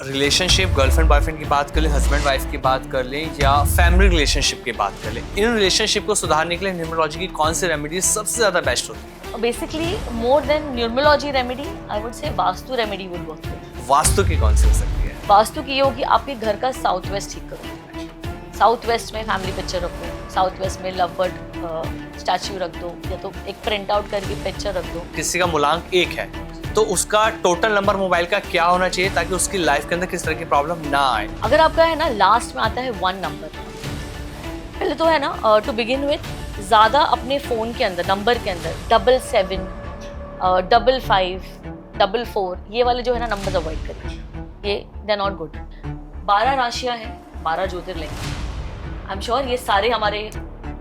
Relationship girlfriend boyfriend की बात कर लें, हस्बैंड वाइफ की बात कर लें या फैमिली रिलेशनशिप की बात कर लें, इन रिलेशनशिप को सुधारने के लिए न्यूमरोलॉजी की कौन सी रेमेडी सबसे ज़्यादा बेस्ट होती है? Basically, more than numerology remedy, I would say vastu remedy will work. Vastu की कौन सी हो सकती है? वास्तु की ये होगी आपके घर का साउथ वेस्ट ठीक करो। साउथ वेस्ट में फैमिली पिक्चर रखो, साउथ वेस्ट में लव बर्ड स्टैच्यू रख दो, या तो एक प्रिंट आउट करके पिक्चर रख दो। किसी का मूलांक 1 है तो उसका टोटल नंबर मोबाइल का क्या होना चाहिए ताकि उसकी लाइफ के अंदर किस तरह की प्रॉब्लम ना आए? अगर आपका है ना लास्ट में आता है 1 नंबर, पहले तो है ना टू बिगिन विथ ज़्यादा अपने फ़ोन के अंदर नंबर के अंदर 77, 55, 44 ये वाले जो है ना नंबर अवॉइड करिए, ये दे आर नॉट गुड। 12 राशियाँ हैं, 12 ज्योतिर्लिंग। आई एम श्योर ये सारे हमारे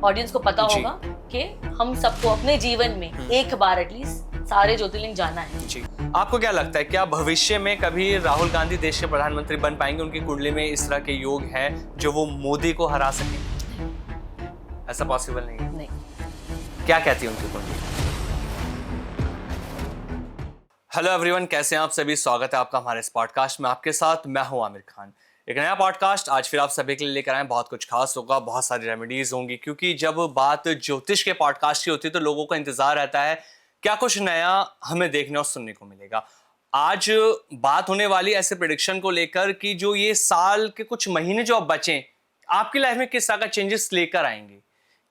ऑडियंस को पता होगा कि हम सबको अपने जीवन में एक बार एटलीस्ट सारे ज्योतिर्लिंग जाना है। जी, आपको क्या लगता है क्या भविष्य में कभी राहुल गांधी देश के प्रधानमंत्री बन पाएंगे? उनकी कुंडली में इस तरह के योग हैं जो वो मोदी को हरा सके? ऐसा पॉसिबल नहीं है। नहीं। क्या कहती है उनकी कुंडली? हेलो एवरीवन, कैसे हैं आप सभी? स्वागत है आपका हमारे इस पॉडकास्ट में। आपके साथ मैं हूं आमिर खान। एक नया पॉडकास्ट आज फिर आप सभी के लिए लेकर आए। बहुत कुछ खास होगा, बहुत सारी रेमेडीज होंगी, क्योंकि जब बात ज्योतिष के पॉडकास्ट की होती है तो लोगों का इंतजार रहता है क्या कुछ नया हमें देखने और सुनने को मिलेगा। आज बात होने वाली ऐसे प्रेडिक्शन को लेकर कि जो ये साल के कुछ महीने जो अब बचे आपकी लाइफ में किस तरह का चेंजेस लेकर आएंगे।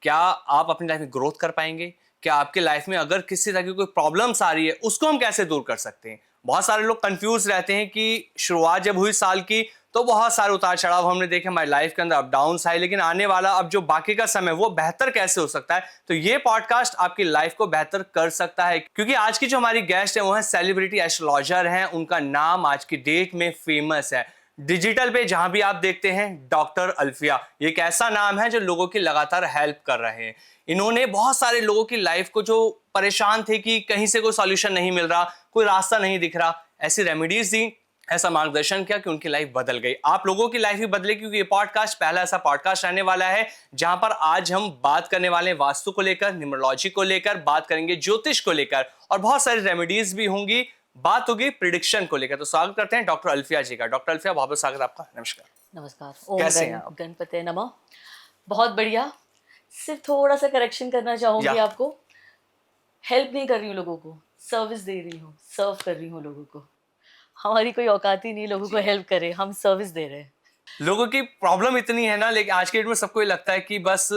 क्या आप अपनी लाइफ में ग्रोथ कर पाएंगे? क्या आपके लाइफ में अगर किसी तरह की कोई प्रॉब्लम्स आ रही है उसको हम कैसे दूर कर सकते हैं? बहुत सारे लोग कंफ्यूज रहते हैं कि शुरुआत जब हुई साल की तो बहुत सारे उतार चढ़ाव हमने देखे हमारी लाइफ के अंदर, अप डाउन्स आए, लेकिन आने वाला अब जो बाकी का समय वो बेहतर कैसे हो सकता है। तो ये पॉडकास्ट आपकी लाइफ को बेहतर कर सकता है, क्योंकि आज की जो हमारी गेस्ट है वो है सेलिब्रिटी एस्ट्रोलॉजर हैं। उनका नाम आज की डेट में फेमस है, डिजिटल पे जहां भी आप देखते हैं डॉक्टर अल्फिया। ये एक ऐसा नाम है जो लोगों की लगातार हेल्प कर रहे हैं। इन्होंने बहुत सारे लोगों की लाइफ को जो परेशान थे कि कहीं से कोई सॉल्यूशन नहीं मिल रहा, कोई रास्ता नहीं दिख रहा, ऐसी रेमेडीज दी, ऐसा मार्गदर्शन किया कि उनकी लाइफ बदल गई। आप लोगों की लाइफ भी बदले, क्योंकि ये पॉडकास्ट पहला ऐसा पॉडकास्ट रहने वाला है जहां पर आज हम बात करने वाले हैं वास्तु को लेकर, न्यूमरोलॉजी को लेकर, बात करेंगे ज्योतिष को लेकर और बहुत सारी रेमेडीज भी होंगी। बात होगी प्रिडिक्शन को लेकर। तो स्वागत करते हैं डॉक्टर अल्फिया जी का। डॉक्टर अल्फिया, बहुत बहुत स्वागत आपका। नमस्कार। नमस्कार। कैसे हैं आप? गणपते नमः। बहुत बढ़िया। सिर्फ थोड़ा सा करेक्शन करना चाहूंगी आपको। हेल्प नहीं कर रही हूँ लोगों को, सर्विस दे रही हूँ, सर्व कर रही हूँ लोगों को। हमारी कोई औकात ही नहीं लोगों को हेल्प करे, हम सर्विस दे रहे हैं। लोगों की प्रॉब्लम इतनी है ना, लेकिन आज के डेट में सबको ये लगता है कि बस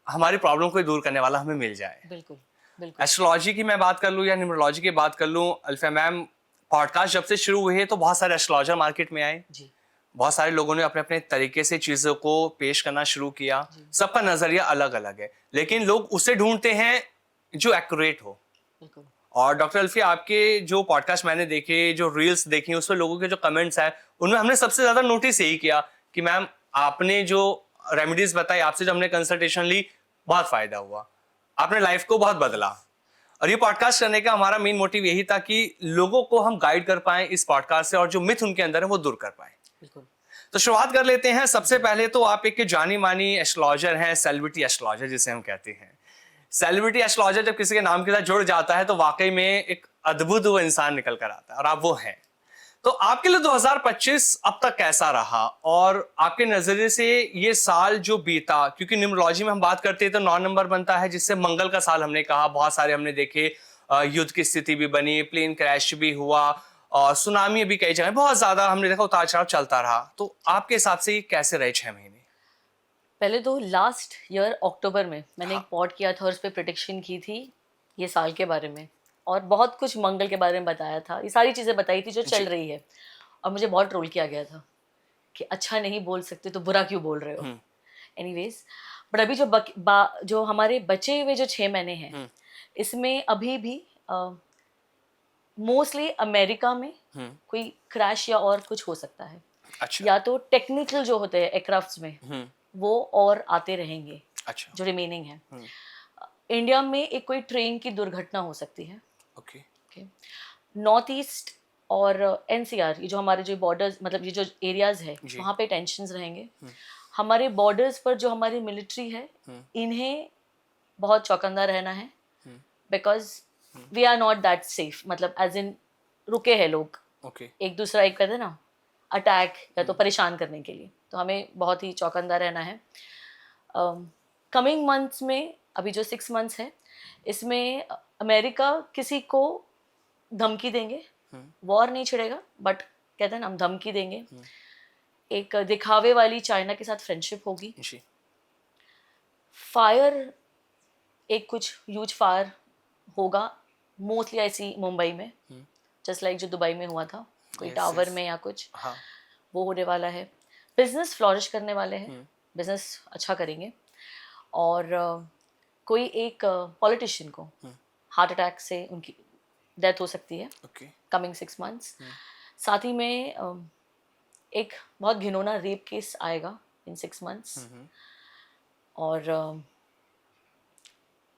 हमारी प्रॉब्लम को दूर करने वाला हमें मिल जाए। बिल्कुल बिल्कुल। एस्ट्रोलॉजी की मैं बात कर लूँ या न्यूमरोलॉजी की बात कर लूँ, अल्फिया मैम, पॉडकास्ट जब से शुरू हुए हैं तो बहुत सारे एस्ट्रोलॉजर मार्केट में आए जी। बहुत सारे लोगों ने अपने अपने तरीके से चीजों को पेश करना शुरू किया। सबका नजरिया अलग अलग है, लेकिन लोग उसे ढूंढते हैं जो एक्यूरेट हो। बिल्कुल। और डॉक्टर अल्फिया, आपके जो पॉडकास्ट मैंने देखे, जो रील्स देखी, उसमें लोगों के जो कमेंट्स हैं उनमें हमने सबसे ज्यादा नोटिस यही किया कि मैम आपने जो रेमेडीज बताई, आपसे जो हमने कंसल्टेशन ली, बहुत फायदा हुआ, आपने लाइफ को बहुत बदला। और ये पॉडकास्ट करने का हमारा मेन मोटिव यही था कि लोगों को हम गाइड कर पाए इस पॉडकास्ट से और जो मिथ उनके अंदर है वो दूर कर पाए। बिल्कुल। तो शुरुआत कर लेते हैं। सबसे पहले तो आप एक जानी मानी एस्ट्रोलॉजर हैं, सेलिब्रिटी एस्ट्रोलॉजर जिसे हम कहते हैं। सेलिब्रिटी एस्ट्रोलॉजर जब किसी के नाम के साथ जुड़ जाता है तो वाकई में एक अद्भुत वो इंसान निकल कर आता है, और आप वो हैं। तो आपके लिए 2025 अब तक कैसा रहा, और आपके नजरिए से ये साल जो बीता, क्योंकि न्यूमरोलॉजी में हम बात करते हैं तो 9 नंबर बनता है जिससे मंगल का साल हमने कहा। बहुत सारे हमने देखे, युद्ध की स्थिति भी बनी, प्लेन क्रैश भी हुआ और सुनामी भी कई जगह, बहुत ज्यादा हमने देखा, उतार चढ़ाव चलता रहा। तो आपके हिसाब से ये कैसे रहे 6 महीने? पहले तो लास्ट ईयर अक्टूबर में मैंने एक पॉड किया था और उस पर प्रेडिक्शन की थी ये साल के बारे में, और बहुत कुछ मंगल के बारे में बताया था, ये सारी चीज़ें बताई थी जो चल रही है। और मुझे बहुत ट्रोल किया गया था कि अच्छा नहीं बोल सकते तो बुरा क्यों बोल रहे हो। एनीवेज, बट अभी जो हमारे बचे हुए जो 6 महीने हैं, इसमें अभी भी मोस्टली अमेरिका में कोई क्रैश या और कुछ हो सकता है। अच्छा। या तो टेक्निकल जो होते हैं एयरक्राफ्ट्स में वो और आते रहेंगे। अच्छा। जो रिमेनिंग है। इंडिया में एक कोई ट्रेन की दुर्घटना हो सकती है। ओके। नॉर्थ ईस्ट और एनसीआर, ये जो हमारे जो बॉर्डर्स, मतलब ये जो एरियाज है वहाँ पे टेंशन्स रहेंगे। हमारे बॉर्डर्स पर जो हमारी मिलिट्री है, इन्हें बहुत चौकन्ना रहना है, because we are not that safe. मतलब एज इन रुके हैं लोग। ओके। एक दूसरा, एक कहते हैं ना, अटैक या तो परेशान करने के लिए, तो हमें बहुत ही चौकन्ना रहना है। कमिंग मंथ्स में, अभी जो 6 मंथ्स है, इसमें अमेरिका किसी को धमकी देंगे, वॉर नहीं छिड़ेगा बट कहते हैं ना, हम धमकी देंगे। एक दिखावे वाली चाइना के साथ फ्रेंडशिप होगी। फायर, एक कुछ ह्यूज फायर होगा, मोस्टली ऐसी मुंबई में, जस्ट लाइक जो दुबई में हुआ था, कोई टावर में या कुछ, वो होने वाला है। बिजनेस फ्लॉरिश करने वाले हैं, बिजनेस अच्छा करेंगे। और कोई एक पॉलिटिशियन को हार्ट अटैक से उनकी डेथ हो सकती है कमिंग 6 मंथ्स। साथ ही में एक बहुत घिनौना रेप केस आएगा इन 6 मंथ्स। और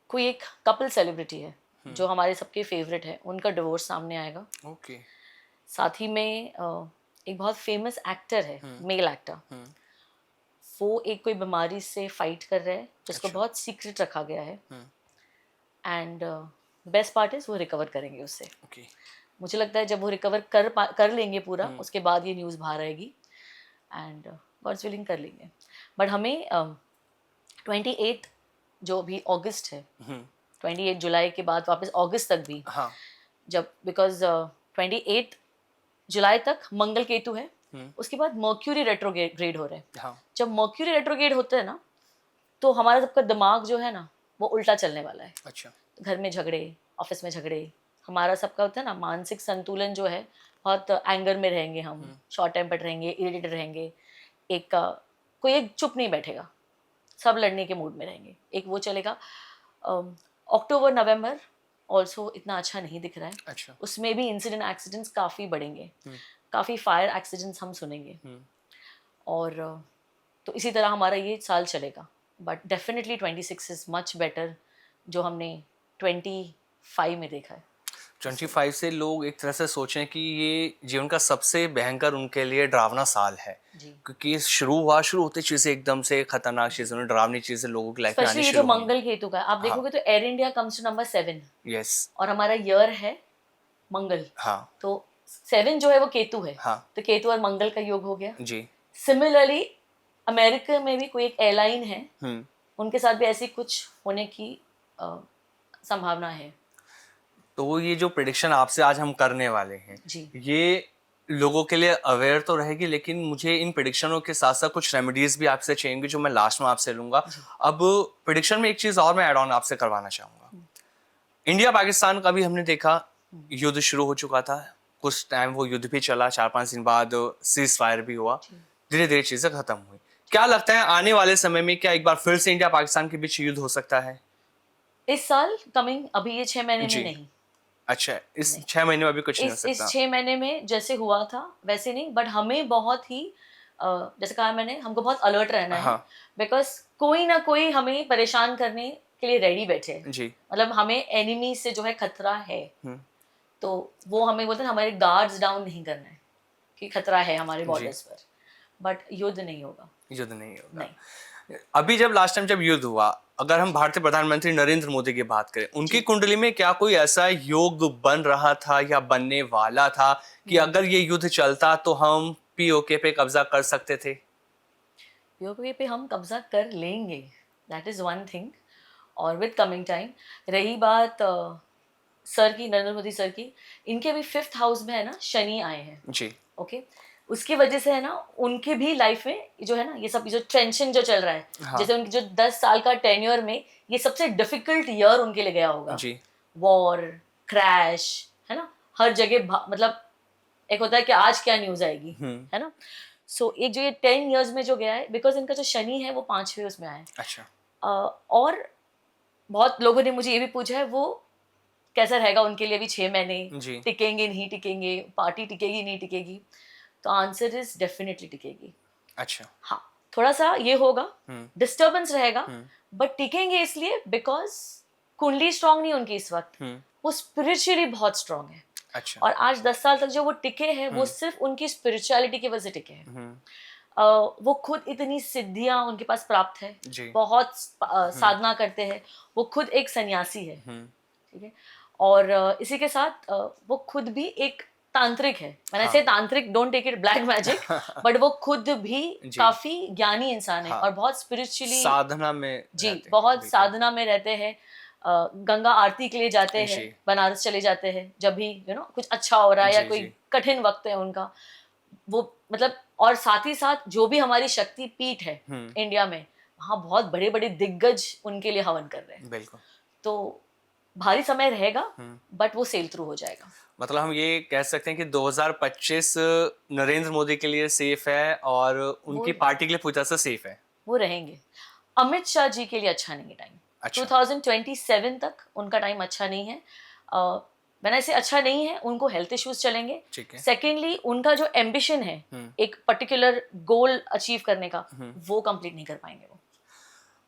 कोई एक कपल सेलिब्रिटी है जो हमारे सबके फेवरेट है, उनका डिवोर्स सामने आएगा। साथ ही में एक बहुत फेमस एक्टर है, मेल एक्टर, वो एक कोई बीमारी से फाइट कर रहा है जिसको बहुत सीक्रेट रखा गया है। एंड बेस्ट पार्ट इज वो रिकवर करेंगे उससे। मुझे लगता है जब वो रिकवर कर लेंगे पूरा, उसके बाद ये न्यूज़ बाहर आएगी एंड गॉड्स विलिंग कर लेंगे। बट हमें 28 जो भी अगस्त है, 28 जुलाई के बाद वापस अगस्त तक भी, जब बिकॉज 28 जुलाई तक मंगल केतु है, उसके बाद मर्क्यूरी रेट्रोग्रेड हो रहा है। जब मर्क्यूरी रेट्रोग्रेड होता है ना, तो हमारा सबका दिमाग जो है ना, वो उल्टा चलने वाला है। घर में झगड़े, ऑफिस में झगड़े, हमारा सबका होता है ना मानसिक संतुलन जो है, बहुत एंगर में रहेंगे हम, शॉर्ट टेम्पर्ड रहेंगे, इरिटेटेड रहेंगे। कोई एक चुप नहीं बैठेगा, सब लड़ने के मूड में रहेंगे, एक वो चलेगा। अक्टूबर नवंबर ऑल्सो इतना अच्छा नहीं दिख रहा है। उसमें भी इंसिडेंट एक्सीडेंट्स काफ़ी बढ़ेंगे, काफ़ी फायर एक्सीडेंट्स हम सुनेंगे। और तो इसी तरह हमारा ये साल चलेगा। But definitely 26 is much better जो हमने 25 में देखा है। 25 से लोग एक तरह से सोचें कि ये जीवन का सबसे भयंकर उनके लिए डरावना साल है, क्योंकि शुरू होते चीजें एकदम से खतरनाक चीजें, डरावनी चीजें लोगों की लाइफ में आनी शुरू हुई। मंगल केतु का आप देखोगे तो Air India comes to number 7। Yes. और हमारा ईयर है मंगल। तो 7 जो है वो केतु है। तो केतु और मंगल का योग हो गया जी। सिमिलरली अमेरिका में भी कोई एक एयरलाइन है, उनके साथ भी ऐसी कुछ होने की संभावना है। तो ये जो प्रेडिक्शन आपसे आज हम करने वाले हैं जी, ये लोगों के लिए अवेयर तो रहेगी, लेकिन मुझे इन प्रेडिक्शनों के साथ साथ कुछ रेमेडीज भी आपसे चाहिए जो मैं लास्ट में आपसे लूंगा। अब प्रेडिक्शन में एक चीज और मैं ऐड ऑन आपसे करवाना चाहूंगा। इंडिया पाकिस्तान का भी हमने देखा, युद्ध शुरू हो चुका था, कुछ टाइम वो युद्ध भी चला, 4-5 दिन बाद सीज फायर भी हुआ, धीरे धीरे चीजें खत्म हुई। क्या लगता है आने वाले समय में क्या एक बार फिर से इंडिया पाकिस्तान के बीच युद्ध हो सकता है इस साल कमिंग, अभी ये 6 महीने में नहीं? अच्छा, इस 6 महीने में अभी कुछ नहीं हो सकता? इस 6 महीने में जैसे हुआ था वैसे नहीं, बट हमें बहुत ही जैसे कहा मैंने, हमको बहुत अलर्ट रहना है, बिकॉज कोई ना कोई हमें परेशान करने के लिए रेडी बैठे है जी। मतलब हमें एनिमी से जो है खतरा है, तो वो हमें बोलते हैं हमारे गार्ड्स डाउन नहीं करना है कि खतरा है हमारे बॉर्डर्स पर, बट युद्ध नहीं होगा। युद्ध नहीं होगा नहीं। अभी जब लास्ट टाइम जब युद्ध हुआ, अगर हम भारतीय प्रधानमंत्री नरेंद्र मोदी की बात करें, उनकी कुंडली में क्या कोई ऐसा योग बन रहा था या बनने वाला था कि अगर ये युद्ध चलता तो हम पीओके पे कब्जा कर सकते थे? पीओके पे हम कब्जा कर लेंगे, दैट इज वन थिंग। और विद कमिंग टाइम रही बात सर की, नरेंद्र मोदी सर की, इनके भी 5th हाउस में है ना शनि आए हैं जी। ओके, उसकी वजह से है ना उनके भी लाइफ में जो है ना ये सब जो टेंशन जो चल रहा है, जैसे उनकी जो 10 साल का टेन्योर में ये सबसे डिफिकल्ट ईयर उनके लिए गया होगा जी। वॉर, क्रैश, है ना, हर जगह मतलब एक होता है कि आज क्या न्यूज आएगी, है ना। सो एक जो ये 10 years में जो गया है, बिकॉज इनका जो शनि है वो 5वें उसमें आया है। अच्छा। और बहुत लोगों ने मुझे ये भी पूछा है वो कैसा रहेगा उनके लिए भी 6 महीने, टिकेंगे नहीं टिकेंगे, पार्टी टिकेगी नहीं टिकेगी, तो आंसर इज डेफिनेटली टिकेगी। अच्छा। हाँ, थोड़ा सा ये होगा, डिस्टर्बेंस रहेगा, बट टिकेंगे इसलिए बिकॉज कुंडली स्ट्रांग नहीं उनकी इस वक्त, वो स्पिरिचुअली बहुत स्ट्रांग है। अच्छा। और आज 10 साल तक जो वो टिके हैं वो सिर्फ उनकी स्पिरिचुअलिटी की वजह से टिके हैं। वो खुद इतनी सिद्धियां उनके पास प्राप्त है, बहुत साधना करते हैं, वो खुद एक सन्यासी है, ठीक है। और इसी के साथ वो खुद भी एक तांत्रिक है, मैंने हाँ। ऐसे तांत्रिक, don't take it black magic, but वो खुद भी जी। काफी ज्ञानी इंसान है हाँ। और बहुत स्पिरिचुअली, साधना में जी रहते हैं, बहुत बिल्कुल। साधना में रहते हैं। गंगा आरती के लिए जाते हैं, जी। बनारस चले जाते हैं जब भी कुछ अच्छा हो रहा है या जी, कोई जी। कठिन वक्त है उनका, वो मतलब, और साथ ही साथ जो भी हमारी शक्ति पीठ है इंडिया में, वहाँ बहुत बड़े बड़े दिग्गज उनके लिए हवन कर रहे हैं। बिल्कुल। तो भारी समय रहेगा, बट वो सेल थ्रू हो जाएगा। मतलब हम ये कह सकते हैं कि 2025 नरेंद्र मोदी के लिए सेफ है और वो उनकी पार्टी के लिए पूरी तरह से सेफ है। वो रहेंगे। अमित शाह जी के लिए अच्छा नहीं है टाइम। अच्छा। 2027 तक उनका टाइम अच्छा नहीं है। मैंने ऐसे अच्छा नहीं है, उनको हेल्थ इश्यूज चलेंगे। ठीक है। सेकेंडली, उनका जो एम्बिशन है एक पर्टिकुलर गोल अचीव करने का, वो कंप्लीट नहीं कर पाएंगे वो।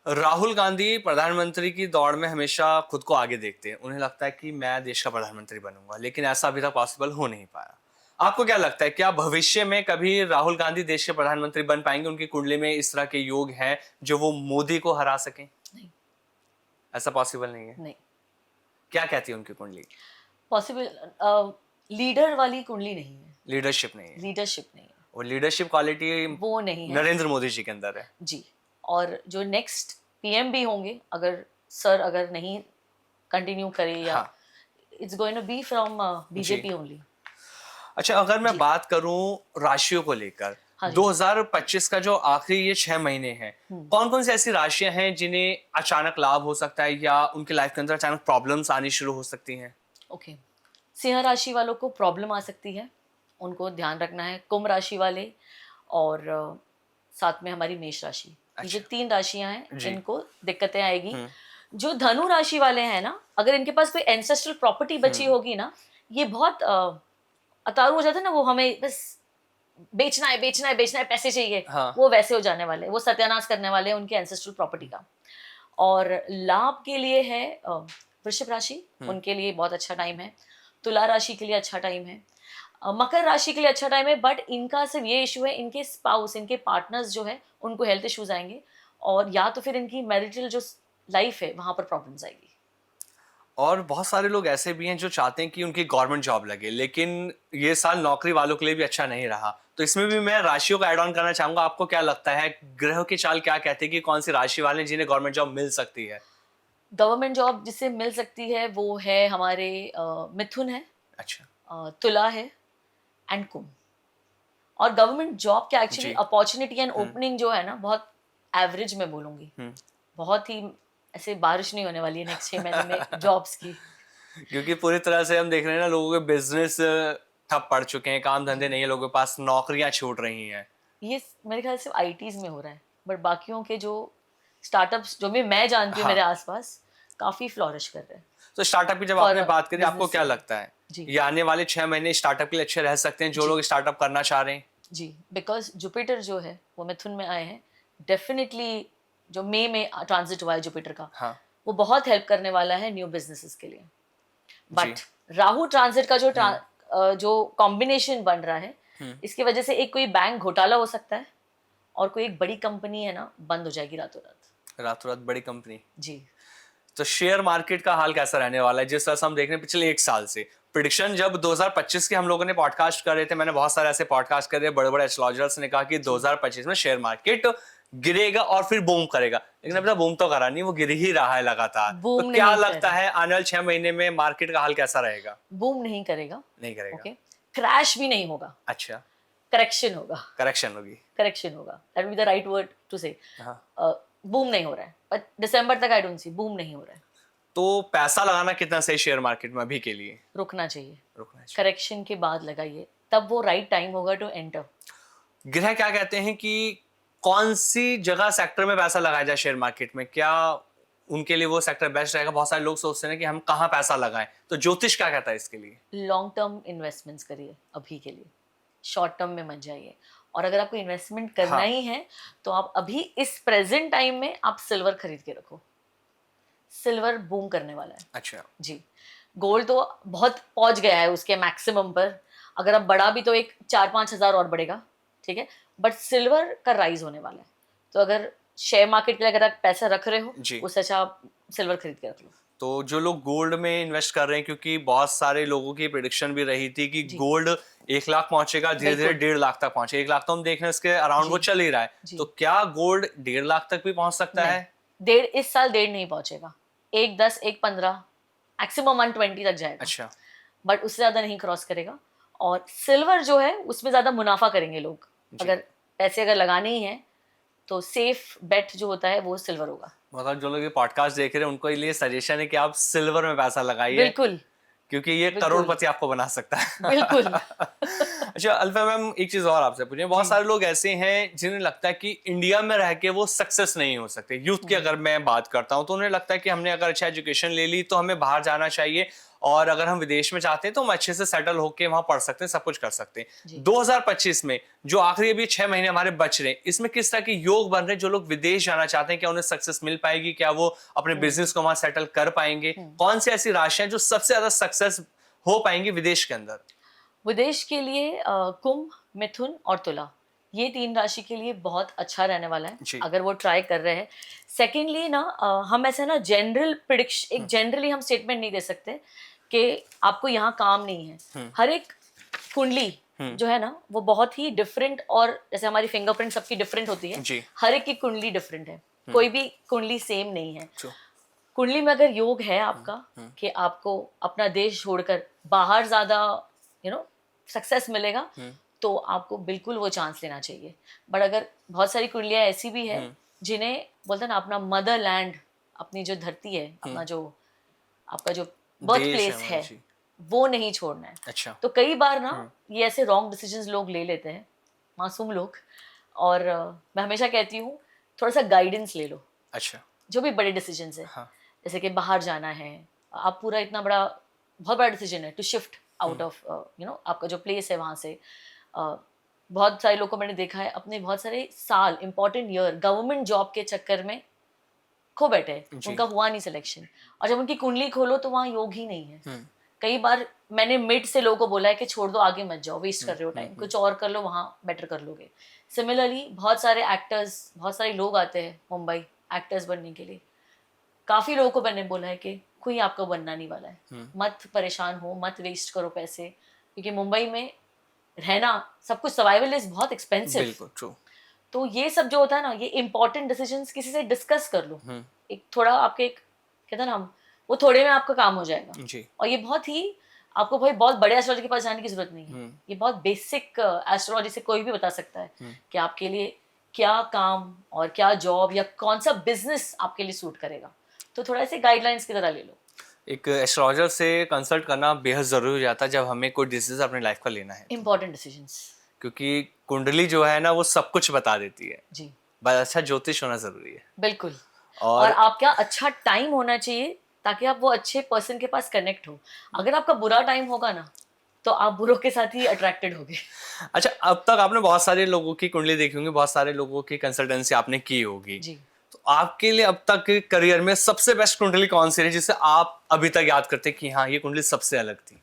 राहुल गांधी प्रधानमंत्री की दौड़ में हमेशा खुद को आगे देखते हैं, उन्हें लगता है कि मैं देश का प्रधानमंत्री बनूंगा, लेकिन ऐसा अभी तक पॉसिबल हो नहीं पाया। आपको क्या लगता है, क्या भविष्य में कभी राहुल गांधी देश के प्रधानमंत्री बन पाएंगे? उनकी कुंडली में इस तरह के योग हैं जो वो मोदी को हरा सकें? नहीं, ऐसा पॉसिबल नहीं है। नहीं क्या कहती है उनकी कुंडली? पॉसिबल, लीडर वाली कुंडली नहीं है, लीडरशिप नहीं है। लीडरशिप नहीं है, वो लीडरशिप क्वालिटी वो नहीं है नरेंद्र मोदी जी के अंदर है। जी। और जो नेक्स्ट पीएम भी होंगे, अगर नहीं कंटिन्यू करे, या हाँ। It's going to be from BJP only. अच्छा, अगर मैं जी। बात करूं राशियों को लेकर, हाँ जी। 2025 का जो आखिरी ये 6 महीने हैं, कौन कौन सी ऐसी राशियां हैं जिन्हें अचानक लाभ हो सकता है या उनके लाइफ के अंदर अचानक प्रॉब्लम्स आनी शुरू हो सकती हैं? ओके, सिंह राशि वालों को प्रॉब्लम आ सकती है, उनको ध्यान रखना है। कुंभ राशि वाले और साथ में हमारी मेष राशि, ये जो अच्छा। 3 राशियां हैं, जी। इनको दिक्कतें आएगी। जो धनु राशि वाले हैं ना, अगर इनके पास कोई एंसेस्ट्रल प्रॉपर्टी बची होगी ना, ये बहुत अतारू हो जाते हैं ना, वो हमें बस बेचना है बेचना है बेचना है, पैसे चाहिए, हाँ। वो वैसे हो जाने वाले, वो सत्यानाश करने वाले हैं उनके एंसेस्ट्रल प्रॉपर्टी का। और लाभ के लिए है वृषभ राशि, उनके लिए बहुत अच्छा टाइम है। तुला राशि के लिए अच्छा टाइम है। मकर राशि के लिए अच्छा टाइम है, बट इनका सिर्फ ये इशू है, इनके स्पाउस, इनके पार्टनर्स जो है, उनको हेल्थ इश्यूज आएंगे, और या तो फिर इनकी मैरिटल जो लाइफ है वहां पर प्रॉब्लम्स आएगी। और बहुत सारे लोग ऐसे भी हैं जो चाहते हैं कि उनकी गवर्नमेंट जॉब लगे, लेकिन ये साल नौकरी वालों के लिए भी अच्छा नहीं रहा। तो इसमें भी मैं राशियों को ऐड ऑन करना चाहूंगा। आपको क्या लगता है, ग्रहों की चाल क्या कहती है कि कौन सी राशि वाले हैं जिन्हें गवर्नमेंट जॉब मिल सकती है? गवर्नमेंट जॉब जिससे मिल सकती है वो है हमारे मिथुन है, अच्छा। तुला है एंड कुंभ। और गवर्नमेंट जॉब के एक्चुअली जी। अपॉर्चुनिटी एंड ओपनिंग जो है ना, बहुत एवरेज में बोलूंगी, बहुत ही ऐसे बारिश नहीं होने वाली है नेक्स्ट 6 महीने में जॉब्स की। क्योंकि पूरी तरह से हम देख रहे हैं ना, लोगों के बिजनेस ठप पड़ चुके हैं, काम धंधे नहीं है, लोगों के पास नौकरियां छूट रही हैं। ये मेरे ख्याल से आईटीज में हो रहा है, बट बाकियों के जो स्टार्टअप्स जो भी मैं जानती हूँ हाँ। मेरे आसपास, काफी फ्लॉरिश कर रहे हैं। तो स्टार्टअप की जब For आपने बात करी, आपको business क्या से। लगता है जी। ये आने वाले 6 महीने स्टार्टअप के लिए अच्छे रह सकते हैं, जो जी। लोग स्टार्टअप करना चाह रहे हैं? जी, बिकॉज जुपिटर जो है वो मिथुन में आए हैं, डेफिनेटली जो मई में ट्रांजिट हुआ है जुपिटर का, हाँ। वो बहुत हेल्प करने वाला है न्यू बिजनेसेस के लिए। बट राहु ट्रांजिट का जो कॉम्बिनेशन बन रहा है, इसकी वजह से एक कोई बैंक घोटाला हो सकता है, और कोई एक बड़ी कंपनी है ना, बंद हो जाएगी रातों रात। रातों रात बड़ी कंपनी। जी। तो शेयर मार्केट का हाल कैसा रहने वाला है? जिस तरह से हम देख रहे हैं पिछले 1 साल से प्रिडिक्शन, जब 2025 के हम लोगों ने पॉडकास्ट कर रहे थे, मैंने बहुत सारे ऐसे पॉडकास्ट करे, बड़े बड़े एस्ट्रोलॉजर्स ने कहा कि 2025 में शेयर मार्केट गिरेगा और फिर बूम करेगा, लेकिन अभी तक बूम तो करा नहीं, वो गिर ही रहा है लगातार। बूम तो क्या नहीं लगता कर है आने वाले 6 महीने में मार्केट का हाल कैसा रहेगा? बूम नहीं करेगा, नहीं करेगा। ओके, क्रैश भी नहीं होगा, अच्छा। करेक्शन होगा, करेक्शन होगी। करेक्शन होगा, that will be the right word to say. हाँ। बूम नहीं हो रहा है, बट दिसंबर तक आई डोंट सी बूम नहीं हो रहा है। तो पैसा लगाना कितना सही शेयर मार्केट में अभी के लिए? रुकना चाहिए, रुकना चाहिए। करेक्शन के बाद लगाइए, तब वो राइट टाइम होगा टू एंटर। ग्रह क्या कहते हैं कि कौन सी जगह सेक्टर में पैसा लगाया जाए शेयर मार्केट में? क्या उनके लिए वो सेक्टर बेस्ट रहेगा? बहुत सारे लोग सोचते हैं कि हम कहाँ पैसा लगाएं, तो ज्योतिष क्या कहता है इसके लिए? लॉन्ग टर्म इन्वेस्टमेंट्स करिए अभी के लिए, शॉर्ट टर्म में मत जाइए। और अगर आपको इन्वेस्टमेंट करना हाँ। ही है, तो आप अभी इस प्रेजेंट टाइम में आप सिल्वर खरीद के रखो, सिल्वर बूम करने वाला है। अच्छा। जी। गोल्ड तो बहुत पहुंच गया है उसके मैक्सिमम पर, अगर आप बढ़ा भी तो एक 4-5 हज़ार और बढ़ेगा, ठीक है, बट सिल्वर का राइज होने वाला है। तो अगर शेयर मार्केट के लिए अगर आप पैसा रख रहे हो, जी। उससे अच्छा आप सिल्वर खरीद के रख लो। तो जो लोग गोल्ड में इन्वेस्ट कर रहे हैं, क्योंकि बहुत सारे लोगों की प्रिडिक्शन भी रही थी कि जी। गोल्ड 1 लाख पहुंचेगा, धीरे धीरे बिल्कुल। 1.5 लाख तक पहुंचे। 1 लाख तो हम देख रहे हैं, उसके अराउंड वो जी। चल ही रहा है। जी। तो क्या गोल्ड 1.5 लाख तक भी पहुंच सकता नहीं, है? इस साल 1.5 नहीं पहुंचेगा। 1.10, 1.15, मैक्सिमम 120 तक जाएगा, अच्छा। बट उससे ज्यादा नहीं क्रॉस करेगा। और सिल्वर जो है उसमें ज्यादा मुनाफा करेंगे लोग। जी। अगर पैसे अगर लगाने ही हैं तो सेफ बेट जो होता है वो सिल्वर होगा। मतलब जो लोग ये पॉडकास्ट देख रहे हैं उनको लिए सजेशन है कि आप सिल्वर में पैसा लगाइए, बिल्कुल। क्योंकि ये बिल्कुल। करोड़पति आपको बना सकता है। बिल्कुल। अच्छा अल्फा मैम, एक चीज और आपसे पूछें, बहुत जी। सारे लोग ऐसे हैं जिन्हें लगता है कि इंडिया में रह के वो सक्सेस नहीं हो सकते। यूथ की अगर मैं बात करता हूं तो उन्हें लगता है कि हमने अगर अच्छा एजुकेशन ले ली तो हमें बाहर जाना चाहिए, और अगर हम विदेश में चाहते हैं तो हम अच्छे से सेटल होके वहां पढ़ सकते हैं, सब कुछ कर सकते हैं। 2025 में जो आखिरी अभी 6 महीने हमारे बच रहे हैं, इसमें किस तरह के योग बन रहे हैं? जो लोग विदेश जाना चाहते हैं, क्या उन्हें सक्सेस मिल पाएगी? क्या वो अपने बिजनेस को वहां सेटल कर पाएंगे? कौन सी ऐसी राशियां जो सबसे ज्यादा सक्सेस हो पाएंगी विदेश के अंदर? विदेश के लिए कुंभ, मिथुन और तुला, ये 3 राशि के लिए बहुत अच्छा रहने वाला है जी। अगर वो ट्राई कर रहे हैं। सेकेंडली ना हम ऐसे ना जनरल प्रिडिक्शन, एक जनरली हम स्टेटमेंट नहीं दे सकते कि आपको यहाँ काम नहीं है। हर एक कुंडली जो है ना वो बहुत ही डिफरेंट, और जैसे हमारी फिंगरप्रिंट सबकी डिफरेंट होती है, जी। हर एक की कुंडली डिफरेंट है। कोई भी कुंडली सेम नहीं है। True. कुंडली में अगर योग है आपका कि आपको अपना देश छोड़कर बाहर ज्यादा सक्सेस मिलेगा, तो आपको बिल्कुल वो चांस लेना चाहिए। बट अगर बहुत सारी कुंडलियां ऐसी भी है जिन्हें बोलते हैं ना अपना मदर लैंड, अपनी जो धरती है, अपना जो आपका जो बर्थ देश प्लेस हमारा, है, जी। वो नहीं छोड़ना है। अच्छा। तो कई बार ना ये ऐसे रॉन्ग डिसीजंस लोग ले लेते हैं, मासूम लोग। और मैं हमेशा कहती हूँ थोड़ा सा गाइडेंस ले लो। अच्छा। जो भी बड़े डिसीजंस है, हाँ। जैसे कि बाहर जाना है, आप पूरा इतना बड़ा, बहुत बड़ा डिसीजन है टू शिफ्ट आउट ऑफ आपका जो प्लेस है वहाँ से। बहुत सारे लोगों को मैंने देखा है अपने बहुत सारे साल, इंपॉर्टेंट ईयर गवर्नमेंट जॉब के चक्कर में खो बैठे हैं, जी। उनका हुआ नहीं सिलेक्शन। और जब उनकी कुंडली खोलो तो वहाँ योग ही नहीं है। कई बार मैंने मिड से लोगों को बोला है कि छोड़ दो, आगे मत जाओ, वेस्ट कर रहे हो टाइम, कुछ और कर लो, वहाँ बेटर कर लोगे। सिमिलरली बहुत सारे एक्टर्स, बहुत सारे लोग आते हैं मुंबई एक्टर्स बनने के लिए। काफ़ी लोगों को मैंने बोला है कि कोई आपका बनना नहीं वाला है, मत परेशान हो, मत वेस्ट करो पैसे, क्योंकि मुंबई में रहना सब कुछ, सर्वाइवल इज बहुत एक्सपेंसिव। बिल्कुल ट्रू। तो ये सब जो होता है ना, ये इंपॉर्टेंट डिसीजंस किसी से डिस्कस कर लो। एक थोड़ा आपके एक कहते हैं ना हम, वो थोड़े में आपका काम हो जाएगा। जी। और ये बहुत ही आपको भाई बहुत बड़े एस्ट्रोलॉजी के पास जाने की जरूरत नहीं है। ये बहुत बेसिक एस्ट्रोलॉजी से कोई भी बता सकता है कि आपके लिए क्या काम और क्या जॉब या कौन सा बिजनेस आपके लिए सूट करेगा। तो थोड़ा ऐसे गाइडलाइंस की तरह ले लो। एक एस्ट्रोलॉजर से कंसल्ट करना बेहद ज़रूरी हो जाता है जब हमें कोई डिसीजन अपनी लाइफ का लेना है, इंपॉर्टेंट डिसीजंस, क्योंकि कुंडली जो है ना वो सब कुछ बता देती है। जी बस अच्छा ज्योतिष होना ज़रूरी है। बिल्कुल। और और आपका अच्छा टाइम होना चाहिए ताकि आप वो अच्छे पर्सन के पास कनेक्ट हो। अगर आपका बुरा टाइम होगा ना तो आप बुरों के साथ ही अट्रैक्टेड होगे। अच्छा, अब तक आपने बहुत सारे लोगों की कुंडली देखी होंगी, बहुत सारे लोगों की कंसल्टेंसी आपने की होगी। जी। तो आपके लिए अब तक के करियर में सबसे बेस्ट कुंडली कौन सी रही जिसे आप अभी तक याद करते हैं कि हाँ ये कुंडली सबसे अलग थी?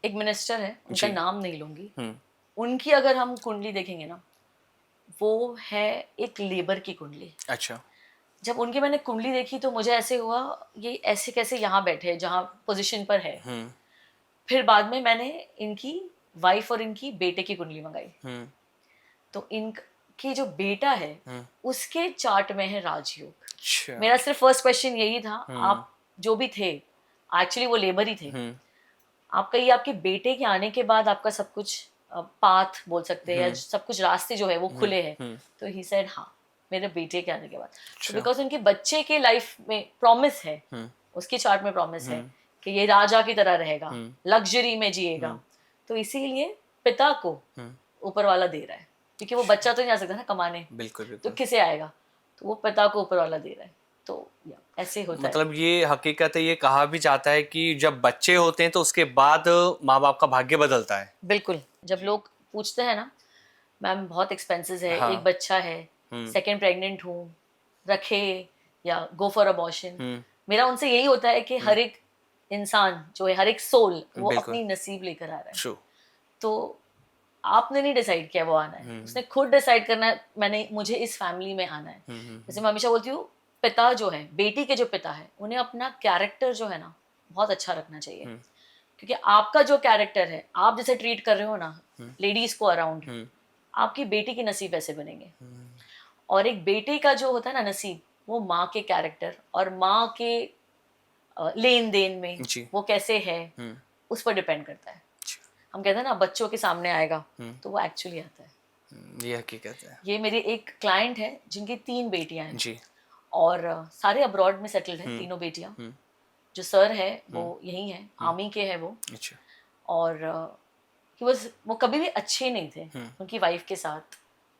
एक मिनिस्टर है, उनका जी। नाम नहीं लूंगी। हम्म। उनकी अगर हम कुंडली देखेंगे ना, वो है एक लेबर की कुंडली। अच्छा। जब उनकी मैंने कुंडली देखी तो मुझे ऐसे हुआ, ये ऐसे कैसे यहाँ बैठे हैं जहाँ पोजीशन पर है। फिर बाद में मैंने इनकी वाइफ और इनकी बेटे की कुंडली मंगाई। तो इनकी जो बेटा है उसके चार्ट में है राजयोग। अच्छा। मेरा सिर्फ फर्स्ट क्वेश्चन यही था, आप जो भी थे, एक्चुअली वो लेबर ही थे, आपका ये आपके बेटे के आने के बाद आपका सब कुछ पाथ बोल सकते हैं या सब कुछ रास्ते जो है वो खुले हैं। तो ही सेड हाँ, मेरे बेटे के आने के बाद। तो बिकॉज उनके बच्चे के लाइफ में प्रॉमिस है, उसके चार्ट में प्रॉमिस है कि ये राजा की तरह रहेगा, लग्जरी में जिएगा। तो इसीलिए पिता को ऊपर वाला दे रहा है, क्योंकि वो बच्चा तो नहीं आ सकता ना कमाने। बिल्कुल। तो किसे आएगा, तो वो पिता को ऊपर वाला दे रहा है। तो ऐसे होता मतलब है। ये हकीकत है, ये कहा भी जाता है कि जब बच्चे होते हैं तो उसके बाद माँ बाप का भाग्य बदलता है। बिल्कुल। जब लोग पूछते हैं ना, मैम बहुत एक्सपेंसेस है, हाँ। एक बच्चा है, सेकंड प्रेग्नेंट हूँ, रखे या गो फॉर अबॉर्शन, मेरा उनसे यही होता है कि हर एक इंसान जो है, हर एक सोल वो अपनी नसीब लेकर आ रहा है। True. तो आपने नहीं डिसाइड किया वो आना है, उसने खुद डिसाइड करना है, मुझे इस फैमिली में आना है। जैसे मैं हमेशा बोलती हूँ, पिता जो है, बेटी के जो पिता है, उन्हें अपना कैरेक्टर जो है ना बहुत अच्छा रखना चाहिए, क्योंकि आपका जो कैरेक्टर है, आप जैसे ट्रीट कर रहे हो ना लेडीज को अराउंड, आपकी बेटी की नसीब वैसे बनेंगे। और एक बेटे का जो होता है ना नसीब, वो माँ के कैरेक्टर और माँ के लेन देन में जी। वो कैसे है उस पर डिपेंड करता है। हम कहते हैं ना बच्चों के सामने आएगा तो वो एक्चुअली आता है। ये हकीकत है। ये मेरी एक क्लाइंट है जिनकी 3 बेटियां हैं जी। और सारे अब्रॉड में सेटल्ड हैं तीनों बेटियां। जो सर है वो यही है, आर्मी के है वो। अच्छा। और वो कभी भी अच्छे नहीं थे उनकी वाइफ के साथ,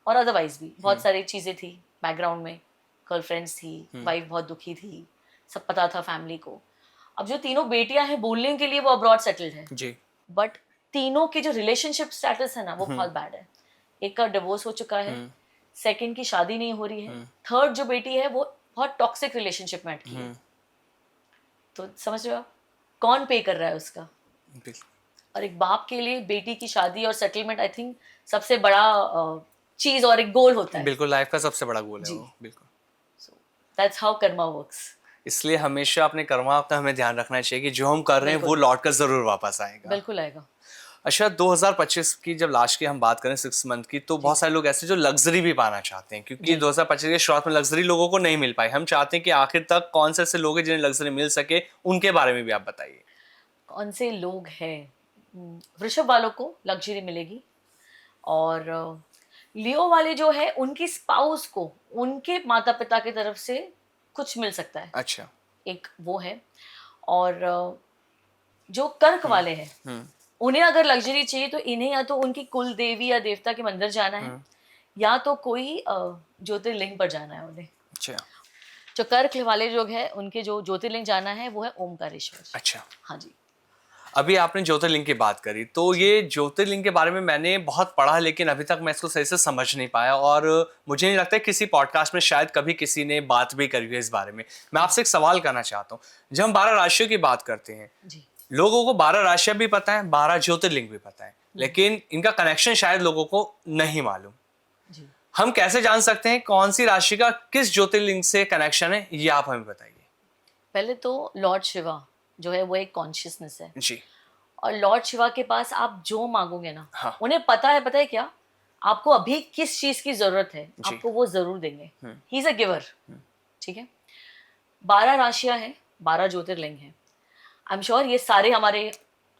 और अदरवाइज भी बहुत सारी चीज़ें थी बैकग्राउंड में, गर्लफ्रेंड्स थी, वाइफ बहुत दुखी थी, सब पता था फैमिली को। अब जो तीनों बेटियां हैं बोलने के लिए वो अब्रॉड सेटल्ड है जी। बट तीनों के जो रिलेशनशिप स्टेटस है ना वो बहुत बैड है। एक का डिवोर्स हो चुका है, सेकंड की शादी नहीं हो रही है, थर्ड जो बेटी है वो बहुत टॉक्सिक रिलेशनशिप में अटकी है। तो समझ रहे हो आप कौन पे कर रहा है उसका? और एक बाप के लिए बेटी की शादी और सेटलमेंट आई थिंक सबसे बड़ा चीज और एक गोल होता है। बिल्कुल, लाइफ का सबसे बड़ा गोल है वो। बिल्कुल। So that's how Karma works. इसलिए हमेशा अपने कर्मा का हमें ध्यान रखना चाहिए कि जो हम कर रहे हैं वो लौट कर जरूर वापस आएगा। बिल्कुल आएगा। अच्छा, 2025 की जब लास्ट की हम बात करें 6 मंथ की, तो बहुत सारे लोग ऐसे जो लग्जरी भी पाना चाहते हैं, क्योंकि 2025 के शुरुआत में लग्जरी लोगों को नहीं मिल पाई। हम चाहते हैं कि आखिर तक कौन से ऐसे लोग हैं जिन्हें लग्जरी मिल सके, उनके बारे में भी आप बताइए। कौन से लोग हैं? वृषभ वालों को लग्जरी मिलेगी, और लियो वाले जो है उनकी स्पाउस को उनके माता पिता की तरफ से कुछ मिल सकता है। अच्छा। एक वो है। और जो कर्क वाले हैं उन्हें अगर लग्जरी चाहिए तो इन्हें या तो उनकी कुल देवी या देवता के मंदिर जाना है, या तो कोई ज्योतिर्लिंग पर जाना है उन्हें। अच्छा। जो कर्क वाले लोग हैं उनके जो ज्योतिर्लिंग जाना है वो है ओमकारेश्वर। अच्छा। हाँ जी। अभी आपने ज्योतिर्लिंग की बात करी, तो ये ज्योतिर्लिंग के बारे में मैंने बहुत पढ़ा, लेकिन अभी तक मैं इसको सही से समझ नहीं पाया, और मुझे नहीं लगता है किसी पॉडकास्ट में शायद कभी किसी ने बात भी करी है इस बारे में। मैं आपसे एक सवाल करना चाहता हूँ। जब हम 12 राशियों की बात करते हैं जी, लोगों को 12 राशियां भी पता है, 12 ज्योतिर्लिंग भी पता है, लेकिन इनका कनेक्शन शायद लोगों को नहीं मालूम। जी। हम कैसे जान सकते हैं कौन सी राशि का किस ज्योतिर्लिंग से कनेक्शन है, ये आप हमें बताइए। पहले तो लॉर्ड शिवा जो है वो एक कॉन्शियसनेस है, जी। और लॉर्ड शिवा के पास आप जो मांगोगे ना, हाँ। उन्हें पता है क्या आपको अभी किस चीज की जरूरत है, आपको वो जरूर देंगे। He is a giver. ठीक है। 12 राशियां हैं, 12 ज्योतिर्लिंग हैं। आई एम श्योर ये सारे हमारे